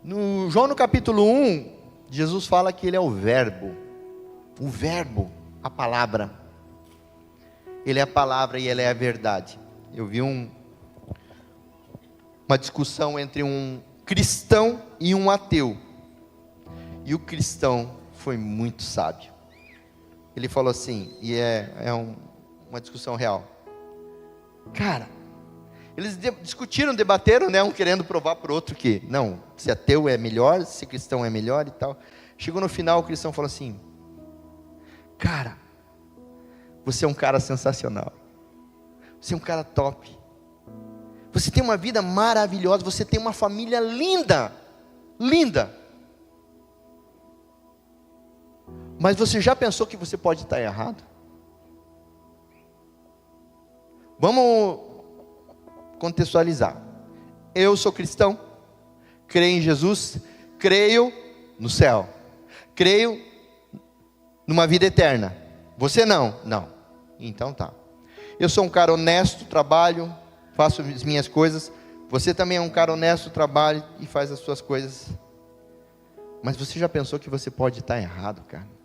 No João no capítulo 1, Jesus fala que Ele é o verbo. O verbo, a palavra. Ele é a palavra e Ele é a verdade. Eu vi uma discussão entre um cristão e um ateu. E o cristão foi muito sábio. Ele falou assim, e uma discussão real. Cara, eles discutiram, debateram, né, um querendo provar para o outro que, não, se ateu é melhor, se cristão é melhor e tal. Chegou no final, o cristão falou assim, cara, você é um cara sensacional. Você é um cara top. Você tem uma vida maravilhosa, você tem uma família linda, linda. Mas você já pensou que você pode estar errado? Vamos contextualizar. Eu sou cristão, creio em Jesus, creio no céu, creio numa vida eterna. Você não? Não. Então tá. Eu sou um cara honesto, trabalho, faço as minhas coisas. Você também é um cara honesto, trabalha e faz as suas coisas. Mas você já pensou que você pode estar errado, cara?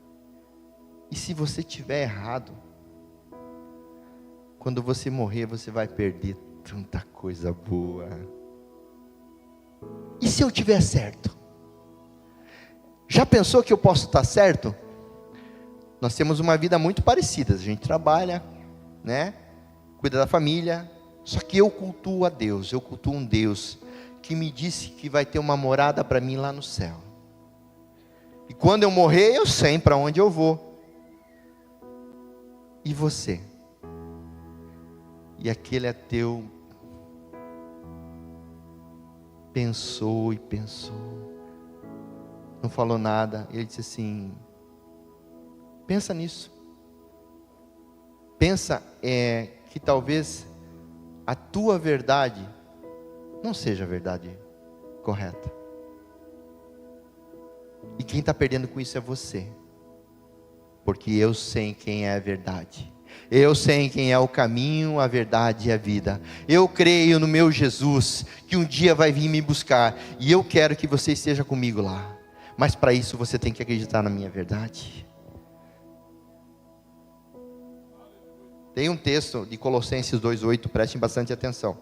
E se você estiver errado, quando você morrer, você vai perder tanta coisa boa. E se eu tiver certo? Já pensou que eu posso estar certo? Nós temos uma vida muito parecida. A gente trabalha, né? Cuida da família. Só que eu cultuo a Deus. Eu cultuo um Deus que me disse que vai ter uma morada para mim lá no céu. E quando eu morrer, eu sei para onde eu vou. E você? E aquele ateu pensou e pensou, não falou nada. Ele disse assim, pensa nisso. Pensa que talvez a tua verdade não seja a verdade correta. E quem está perdendo com isso é você. Porque eu sei quem é a verdade. Eu sei quem é o caminho, a verdade e a vida. Eu creio no meu Jesus, que um dia vai vir me buscar. E eu quero que você esteja comigo lá. Mas para isso você tem que acreditar na minha verdade. Tem um texto de Colossenses 2:8, prestem bastante atenção.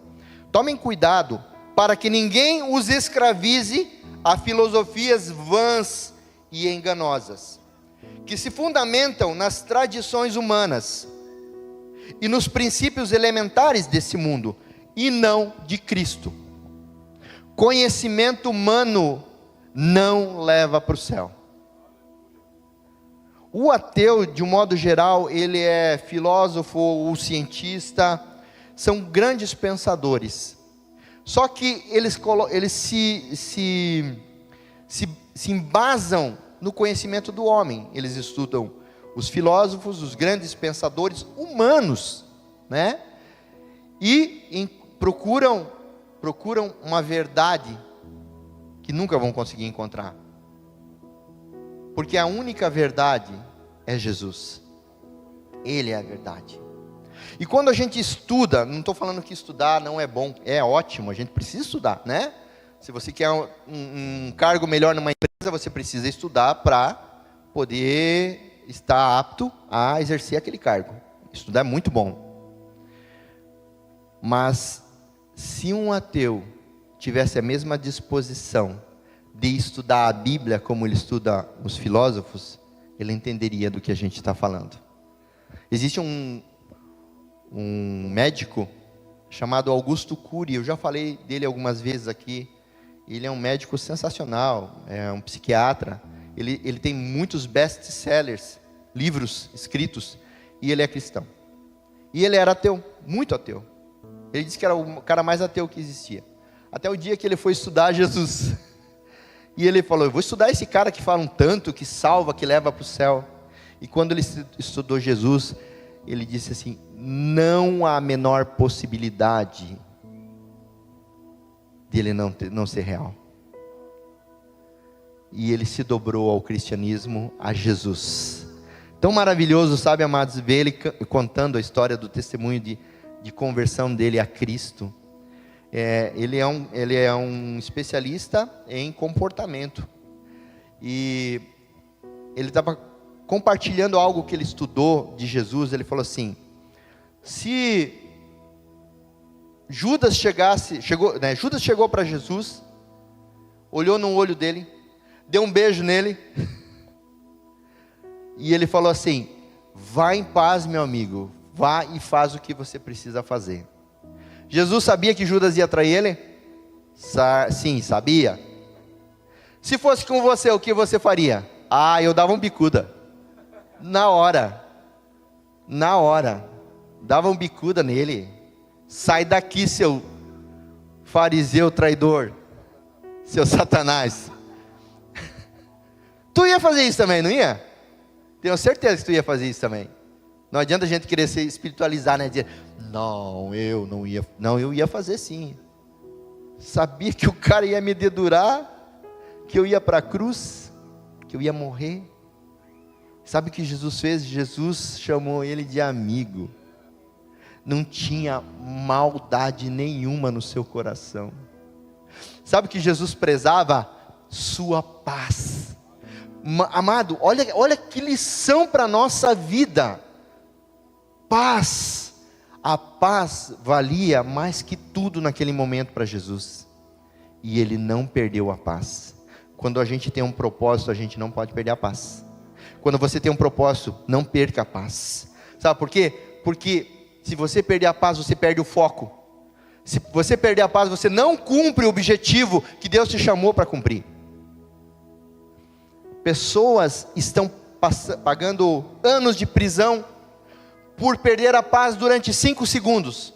Tomem cuidado para que ninguém os escravize a filosofias vãs e enganosas, que se fundamentam nas tradições humanas e nos princípios elementares desse mundo, e não de Cristo. Conhecimento humano não leva para o céu. O ateu, de um modo geral, ele é filósofo ou cientista, são grandes pensadores. Só que eles se embasam no conhecimento do homem. Eles estudam os filósofos, os grandes pensadores humanos, né? E procuram uma verdade que nunca vão conseguir encontrar. Porque a única verdade é Jesus. Ele é a verdade. E quando a gente estuda, não estou falando que estudar não é bom, é ótimo, a gente precisa estudar, né? Se você quer um cargo melhor numa empresa, você precisa estudar para poder estar apto a exercer aquele cargo. Estudar é muito bom. Mas se um ateu tivesse a mesma disposição de estudar a Bíblia como ele estuda os filósofos, ele entenderia do que a gente está falando. Existe um médico chamado Augusto Cury, eu já falei dele algumas vezes aqui. Ele é um médico sensacional, é um psiquiatra. Ele tem muitos best-sellers, livros escritos, e ele é cristão. E ele era ateu, muito ateu. Ele disse que era o cara mais ateu que existia. Até o dia que ele foi estudar Jesus. E ele falou, eu vou estudar esse cara que fala um tanto, que salva, que leva para o céu. E quando ele estudou Jesus, ele disse assim, não há a menor possibilidade dele não ser real. E ele se dobrou ao cristianismo, a Jesus. Tão maravilhoso, sabe, amados, ver ele contando a história do testemunho de conversão dele a Cristo. Ele é um especialista em comportamento. E ele estava compartilhando algo que ele estudou de Jesus. Ele falou assim: se Judas chegou para Jesus, olhou no olho dele, deu um beijo nele, e ele falou assim: vá em paz, meu amigo, vá e faz o que você precisa fazer. Jesus sabia que Judas ia trair ele? Sim, sabia. Se fosse com você, o que você faria? Eu dava um bicuda. Na hora, dava um bicuda nele. Sai daqui, seu fariseu traidor, seu Satanás. Tu ia fazer isso também, não ia? Tenho certeza que tu ia fazer isso também. Não adianta a gente querer se espiritualizar, né? Dizer, não, eu não ia. Não, eu ia fazer sim. Sabia que o cara ia me dedurar, que eu ia para a cruz, que eu ia morrer. Sabe o que Jesus fez? Jesus chamou ele de amigo. Não tinha maldade nenhuma no seu coração. Sabe o que Jesus prezava? Sua paz. Amado, olha que lição para a nossa vida. Paz. A paz valia mais que tudo naquele momento para Jesus. E ele não perdeu a paz. Quando a gente tem um propósito, a gente não pode perder a paz. Quando você tem um propósito, não perca a paz. Sabe por quê? Porque se você perder a paz, você perde o foco. Se você perder a paz, você não cumpre o objetivo que Deus te chamou para cumprir. Pessoas estão pagando anos de prisão por perder a paz durante 5 segundos.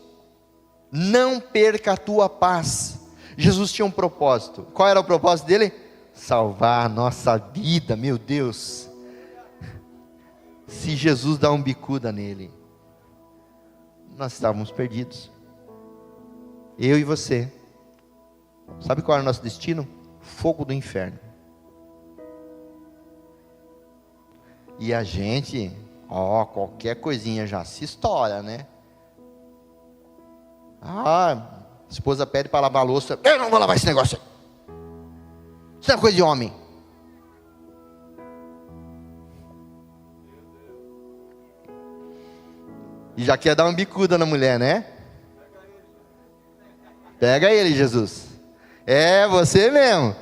Não perca a tua paz. Jesus tinha um propósito. Qual era o propósito dele? Salvar a nossa vida, meu Deus. Se Jesus dá um bicuda nele, nós estávamos perdidos. Eu e você. Sabe qual era o nosso destino? Fogo do inferno. E a gente, qualquer coisinha já se estoura, né? A esposa pede para lavar a louça. Eu não vou lavar esse negócio aí. Isso é coisa de homem. E já quer dar uma bicuda na mulher, né? Pega ele, Jesus. É você mesmo.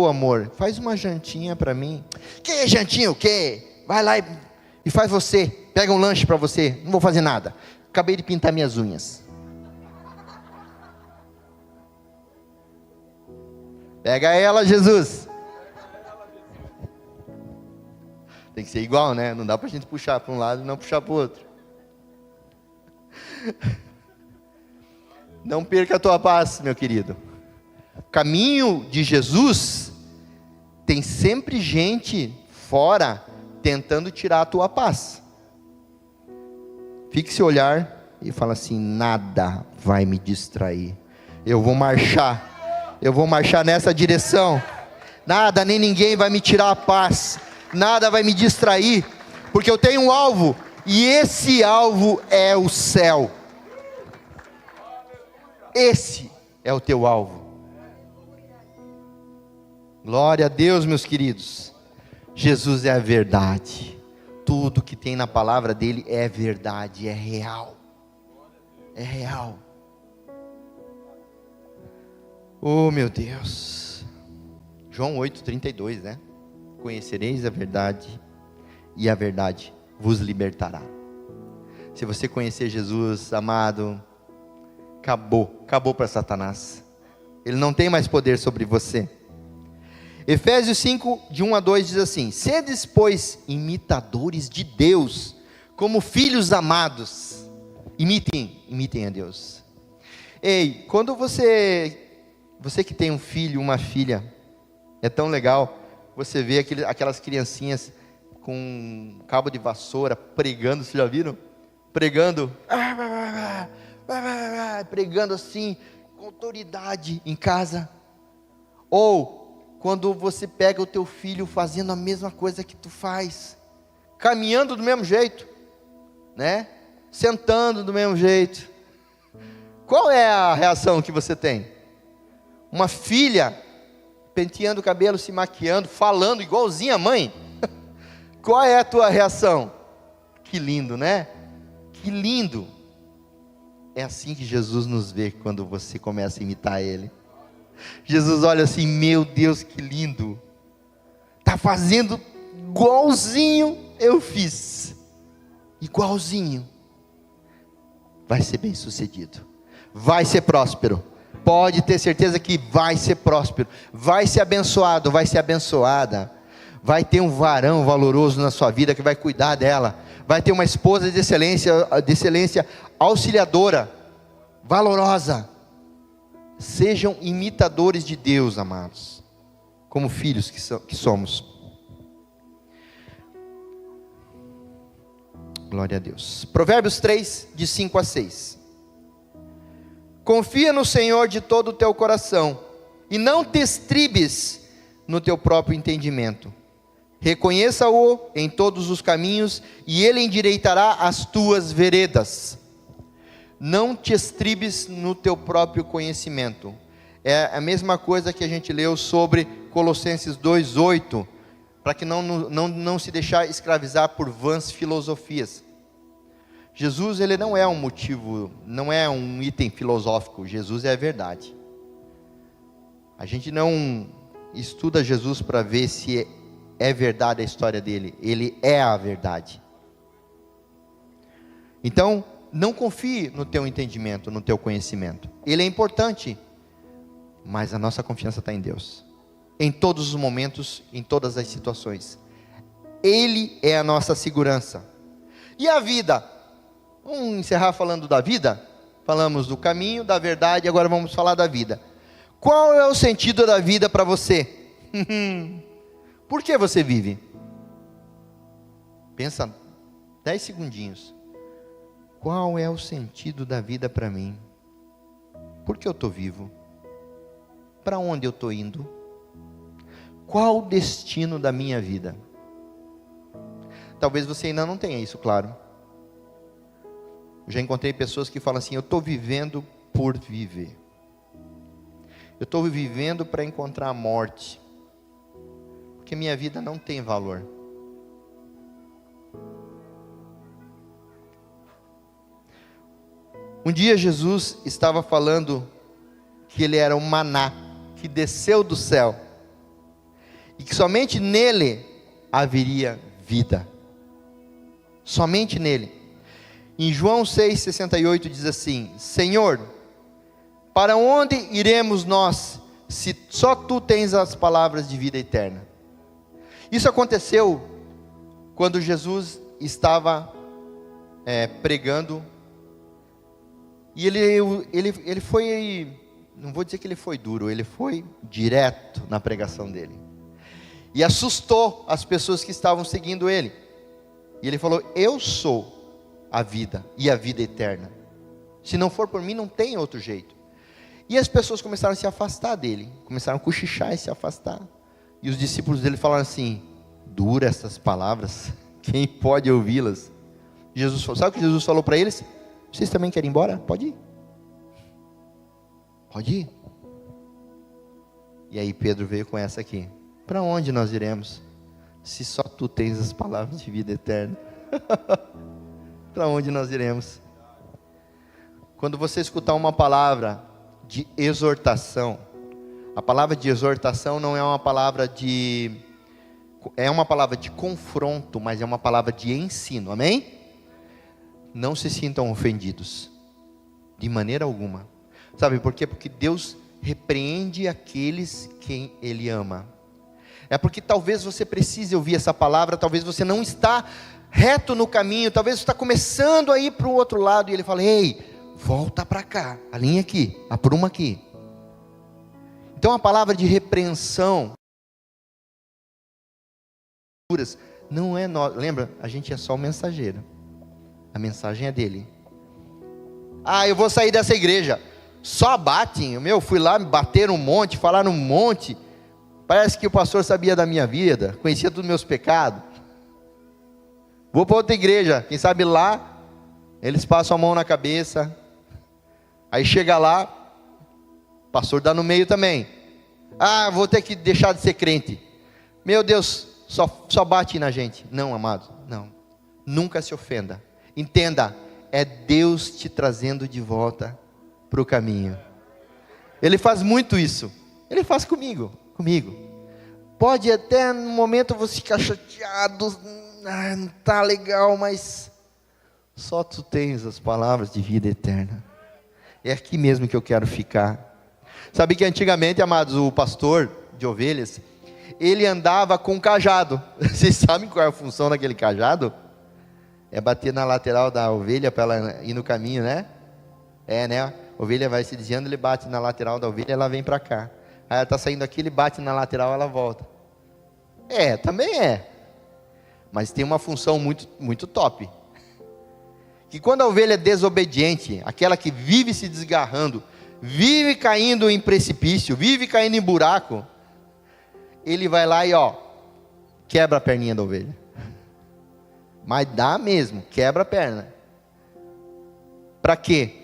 Amor, faz uma jantinha para mim. Que jantinha o quê? Vai lá e faz você. Pega um lanche para você. Não vou fazer nada. Acabei de pintar minhas unhas. Pega ela, Jesus. Tem que ser igual, né? Não dá para a gente puxar para um lado e não puxar para o outro. Não perca a tua paz, meu querido. Caminho de Jesus, tem sempre gente fora tentando tirar a tua paz. Fixe o olhar e fala assim: nada vai me distrair. Eu vou marchar nessa direção. Nada nem ninguém vai me tirar a paz. Nada vai me distrair, porque eu tenho um alvo, e esse alvo é o céu. Esse é o teu alvo. Glória a Deus, meus queridos. Jesus é a verdade. Tudo que tem na palavra dele é verdade, é real. É real. Oh, meu Deus. João 8:32, né? Conhecereis a verdade, e a verdade vos libertará. Se você conhecer Jesus, amado, acabou para Satanás. Ele não tem mais poder sobre você. Efésios 5, de 1 a 2 diz assim: sedes, pois, imitadores de Deus, como filhos amados. Imitem a Deus. Ei, quando você que tem um filho, uma filha, é tão legal você vê aquelas criancinhas com um cabo de vassoura pregando. Vocês já viram? Pregando assim, com autoridade em casa. Ou quando você pega o teu filho fazendo a mesma coisa que tu faz, caminhando do mesmo jeito, né? Sentando do mesmo jeito. Qual é a reação que você tem? Uma filha penteando o cabelo, se maquiando, falando igualzinho a mãe. Qual é a tua reação? Que lindo, né? Que lindo. É assim que Jesus nos vê quando você começa a imitar Ele. Jesus olha assim, meu Deus, que lindo. Está fazendo igualzinho eu fiz. Igualzinho. Vai ser bem sucedido. Vai ser próspero. Pode ter certeza que vai ser próspero. Vai ser abençoado, vai ser abençoada. Vai ter um varão valoroso na sua vida que vai cuidar dela. Vai ter uma esposa de excelência auxiliadora, valorosa. Sejam imitadores de Deus, amados, como filhos que somos. Glória a Deus. Provérbios 3, de 5 a 6. Confia no Senhor de todo o teu coração, e não te estribes no teu próprio entendimento. Reconheça-o em todos os caminhos, e Ele endireitará as tuas veredas. Não te estribes no teu próprio conhecimento. É a mesma coisa que a gente leu sobre Colossenses 2:8, para que não se deixar escravizar por vãs filosofias. Jesus, ele não é um motivo, não é um item filosófico. Jesus é a verdade. A gente não estuda Jesus para ver se é verdade a história dele. Ele é a verdade. Então, não confie no teu entendimento, no teu conhecimento. Ele é importante, mas a nossa confiança está em Deus. Em todos os momentos, em todas as situações. Ele é a nossa segurança. E a vida? Vamos encerrar falando da vida? Falamos do caminho, da verdade, agora vamos falar da vida. Qual é o sentido da vida para você? Por que você vive? Pensa 10 segundinhos. Qual é o sentido da vida para mim? Por que eu estou vivo? Para onde eu estou indo? Qual o destino da minha vida? Talvez você ainda não tenha isso claro. Eu já encontrei pessoas que falam assim, eu estou vivendo por viver. Eu estou vivendo para encontrar a morte. Porque minha vida não tem valor. Um dia Jesus estava falando que Ele era um maná que desceu do céu. E que somente nele haveria vida. Somente nele. Em João 6,68 diz assim, Senhor, para onde iremos nós, se só Tu tens as palavras de vida eterna? Isso aconteceu quando Jesus estava pregando, e ele foi, não vou dizer que ele foi duro, ele foi direto na pregação dele, e assustou as pessoas que estavam seguindo ele, e ele falou, eu sou a vida e a vida eterna, se não for por mim não tem outro jeito. E as pessoas começaram a se afastar dele, começaram a cochichar e se afastar, e os discípulos dele falaram assim, dura essas palavras, quem pode ouvi-las? Jesus falou, sabe o que Jesus falou para eles? Vocês também querem ir embora? Pode ir. Pode ir. E aí Pedro veio com essa aqui, para onde nós iremos, se só Tu tens as palavras de vida eterna? Para onde nós iremos? Quando você escutar uma palavra de exortação, a palavra de exortação não é uma palavra é uma palavra de confronto, mas é uma palavra de ensino, amém? Não se sintam ofendidos, de maneira alguma. Sabe por quê? Porque Deus repreende aqueles quem Ele ama. É porque talvez você precise ouvir essa palavra, talvez você não está reto no caminho, talvez você está começando a ir para o outro lado, e Ele fala, ei, volta para cá, alinha aqui, apruma aqui. Então a palavra de repreensão, não é nós, lembra, a gente é só o mensageiro, a mensagem é dele. Eu vou sair dessa igreja, só batem. Fui lá, me bateram um monte, falaram um monte. Parece que o pastor sabia da minha vida, conhecia todos os meus pecados. Vou para outra igreja, quem sabe lá, eles passam a mão na cabeça. Aí chega lá, o pastor dá no meio também. Ah, vou ter que deixar de ser crente. Meu Deus, só bate na gente. Não, amado, não. Nunca se ofenda. Entenda, é Deus te trazendo de volta para o caminho. Ele faz muito isso. Ele faz comigo. Pode até no momento você ficar chateado, não está legal, mas só tu tens as palavras de vida eterna. É aqui mesmo que eu quero ficar. Sabe que antigamente, amados, o pastor de ovelhas, ele andava com cajado. Vocês sabem qual é a função daquele cajado? É bater na lateral da ovelha para ela ir no caminho, né? Né? A ovelha vai se desviando, ele bate na lateral da ovelha, ela vem para cá. Aí ela está saindo aqui, ele bate na lateral, ela volta. Também é. Mas tem uma função muito, muito top. Que quando a ovelha é desobediente, aquela que vive se desgarrando, vive caindo em precipício, vive caindo em buraco, ele vai lá e quebra a perninha da ovelha. Mas dá mesmo, quebra a perna. Para quê?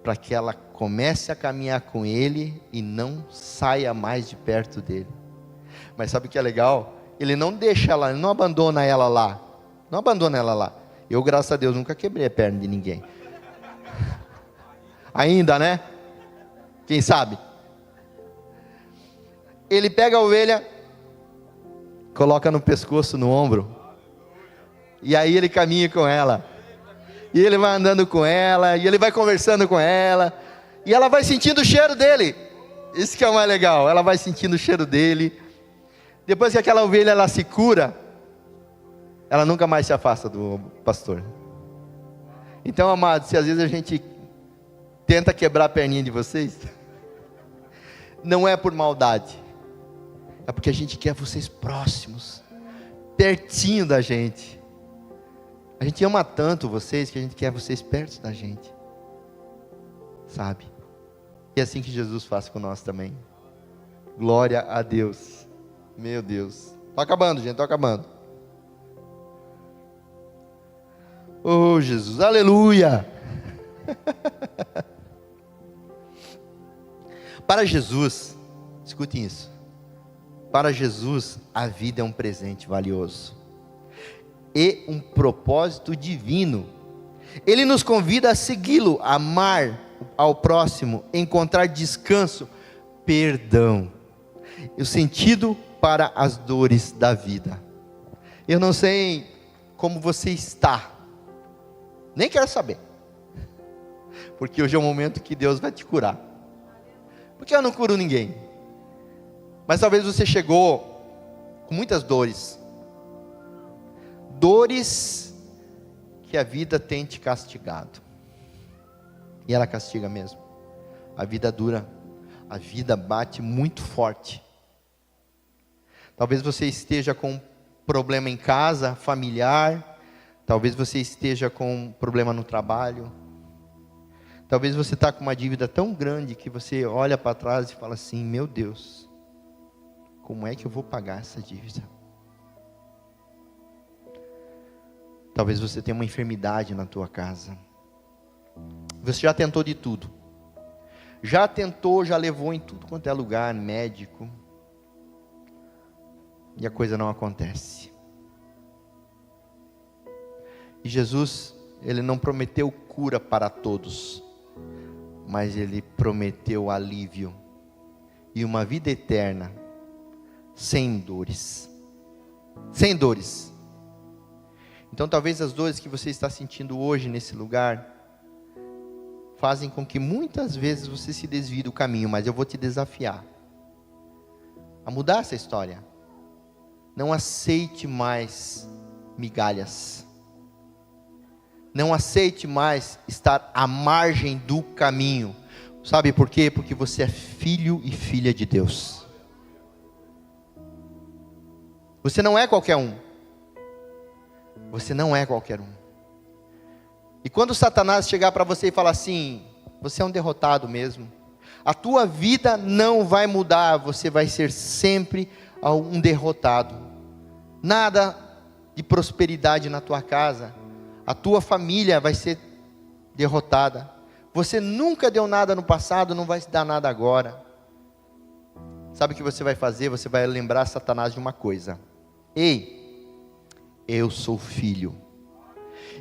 Para que ela comece a caminhar com ele e não saia mais de perto dele. Mas sabe o que é legal? Ele não deixa ela, ele não abandona ela lá. Não abandona ela lá. Eu, graças a Deus, nunca quebrei a perna de ninguém. Ainda, né? Quem sabe? Ele pega a ovelha, coloca no pescoço, no ombro, e aí ele caminha com ela. E ele vai andando com ela, e ele vai conversando com ela, e ela vai sentindo o cheiro dele. Isso que é o mais legal, ela vai sentindo o cheiro dele. Depois que aquela ovelha ela se cura, ela nunca mais se afasta do pastor. Então, amados, se às vezes a gente tenta quebrar a perninha de vocês, não é por maldade, é porque a gente quer vocês próximos, pertinho da gente. A gente ama tanto vocês que a gente quer vocês perto da gente, sabe? E é assim que Jesus faz com nós também. Glória a Deus. Meu Deus. Estou acabando, gente, estou acabando. Oh, Jesus, aleluia. Para Jesus, escutem isso. Para Jesus, a vida é um presente valioso e um propósito divino. Ele nos convida a segui-lo, amar ao próximo, encontrar descanso, perdão, o sentido para as dores da vida. Eu não sei como você está, nem quero saber, porque hoje é o momento que Deus vai te curar, porque eu não curo ninguém, mas talvez você chegou com muitas dores que a vida tem te castigado, e ela castiga mesmo. A vida dura, a vida bate muito forte. Talvez você esteja com um problema em casa, familiar. Talvez você esteja com um problema no trabalho. Talvez você está com uma dívida tão grande que você olha para trás e fala assim: meu Deus, como é que eu vou pagar essa dívida? Talvez você tenha uma enfermidade na tua casa. Você já tentou de tudo. Já tentou, já levou em tudo quanto é lugar, médico. E a coisa não acontece. E Jesus, Ele não prometeu cura para todos, mas Ele prometeu alívio e uma vida eterna, sem dores. Sem dores. Então talvez as dores que você está sentindo hoje nesse lugar fazem com que muitas vezes você se desvie do caminho, mas eu vou te desafiar a mudar essa história. Não aceite mais migalhas. Não aceite mais estar à margem do caminho. Sabe por quê? Porque você é filho e filha de Deus. Você não é qualquer um. Você não é qualquer um. E quando Satanás chegar para você e falar assim: Você é um derrotado mesmo. A tua vida não vai mudar, você vai ser sempre um derrotado. Nada de prosperidade na tua casa. A tua família vai ser derrotada. Você nunca deu nada no passado, não vai dar nada agora. Sabe o que você vai fazer? Você vai lembrar Satanás de uma coisa. Ei, eu sou filho.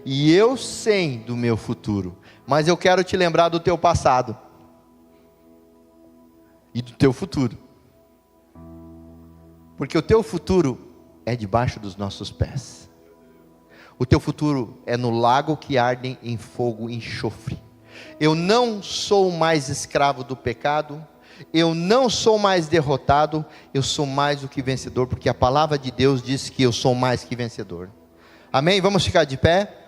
E eu sei do meu futuro. Mas eu quero te lembrar do teu passado. E do teu futuro. Porque o teu futuro é debaixo dos nossos pés. O teu futuro é no lago que arde em fogo e enxofre. Eu não sou mais escravo do pecado. Eu não sou mais derrotado. Eu sou mais do que vencedor. Porque a palavra de Deus diz que eu sou mais que vencedor. Amém? Vamos ficar de pé?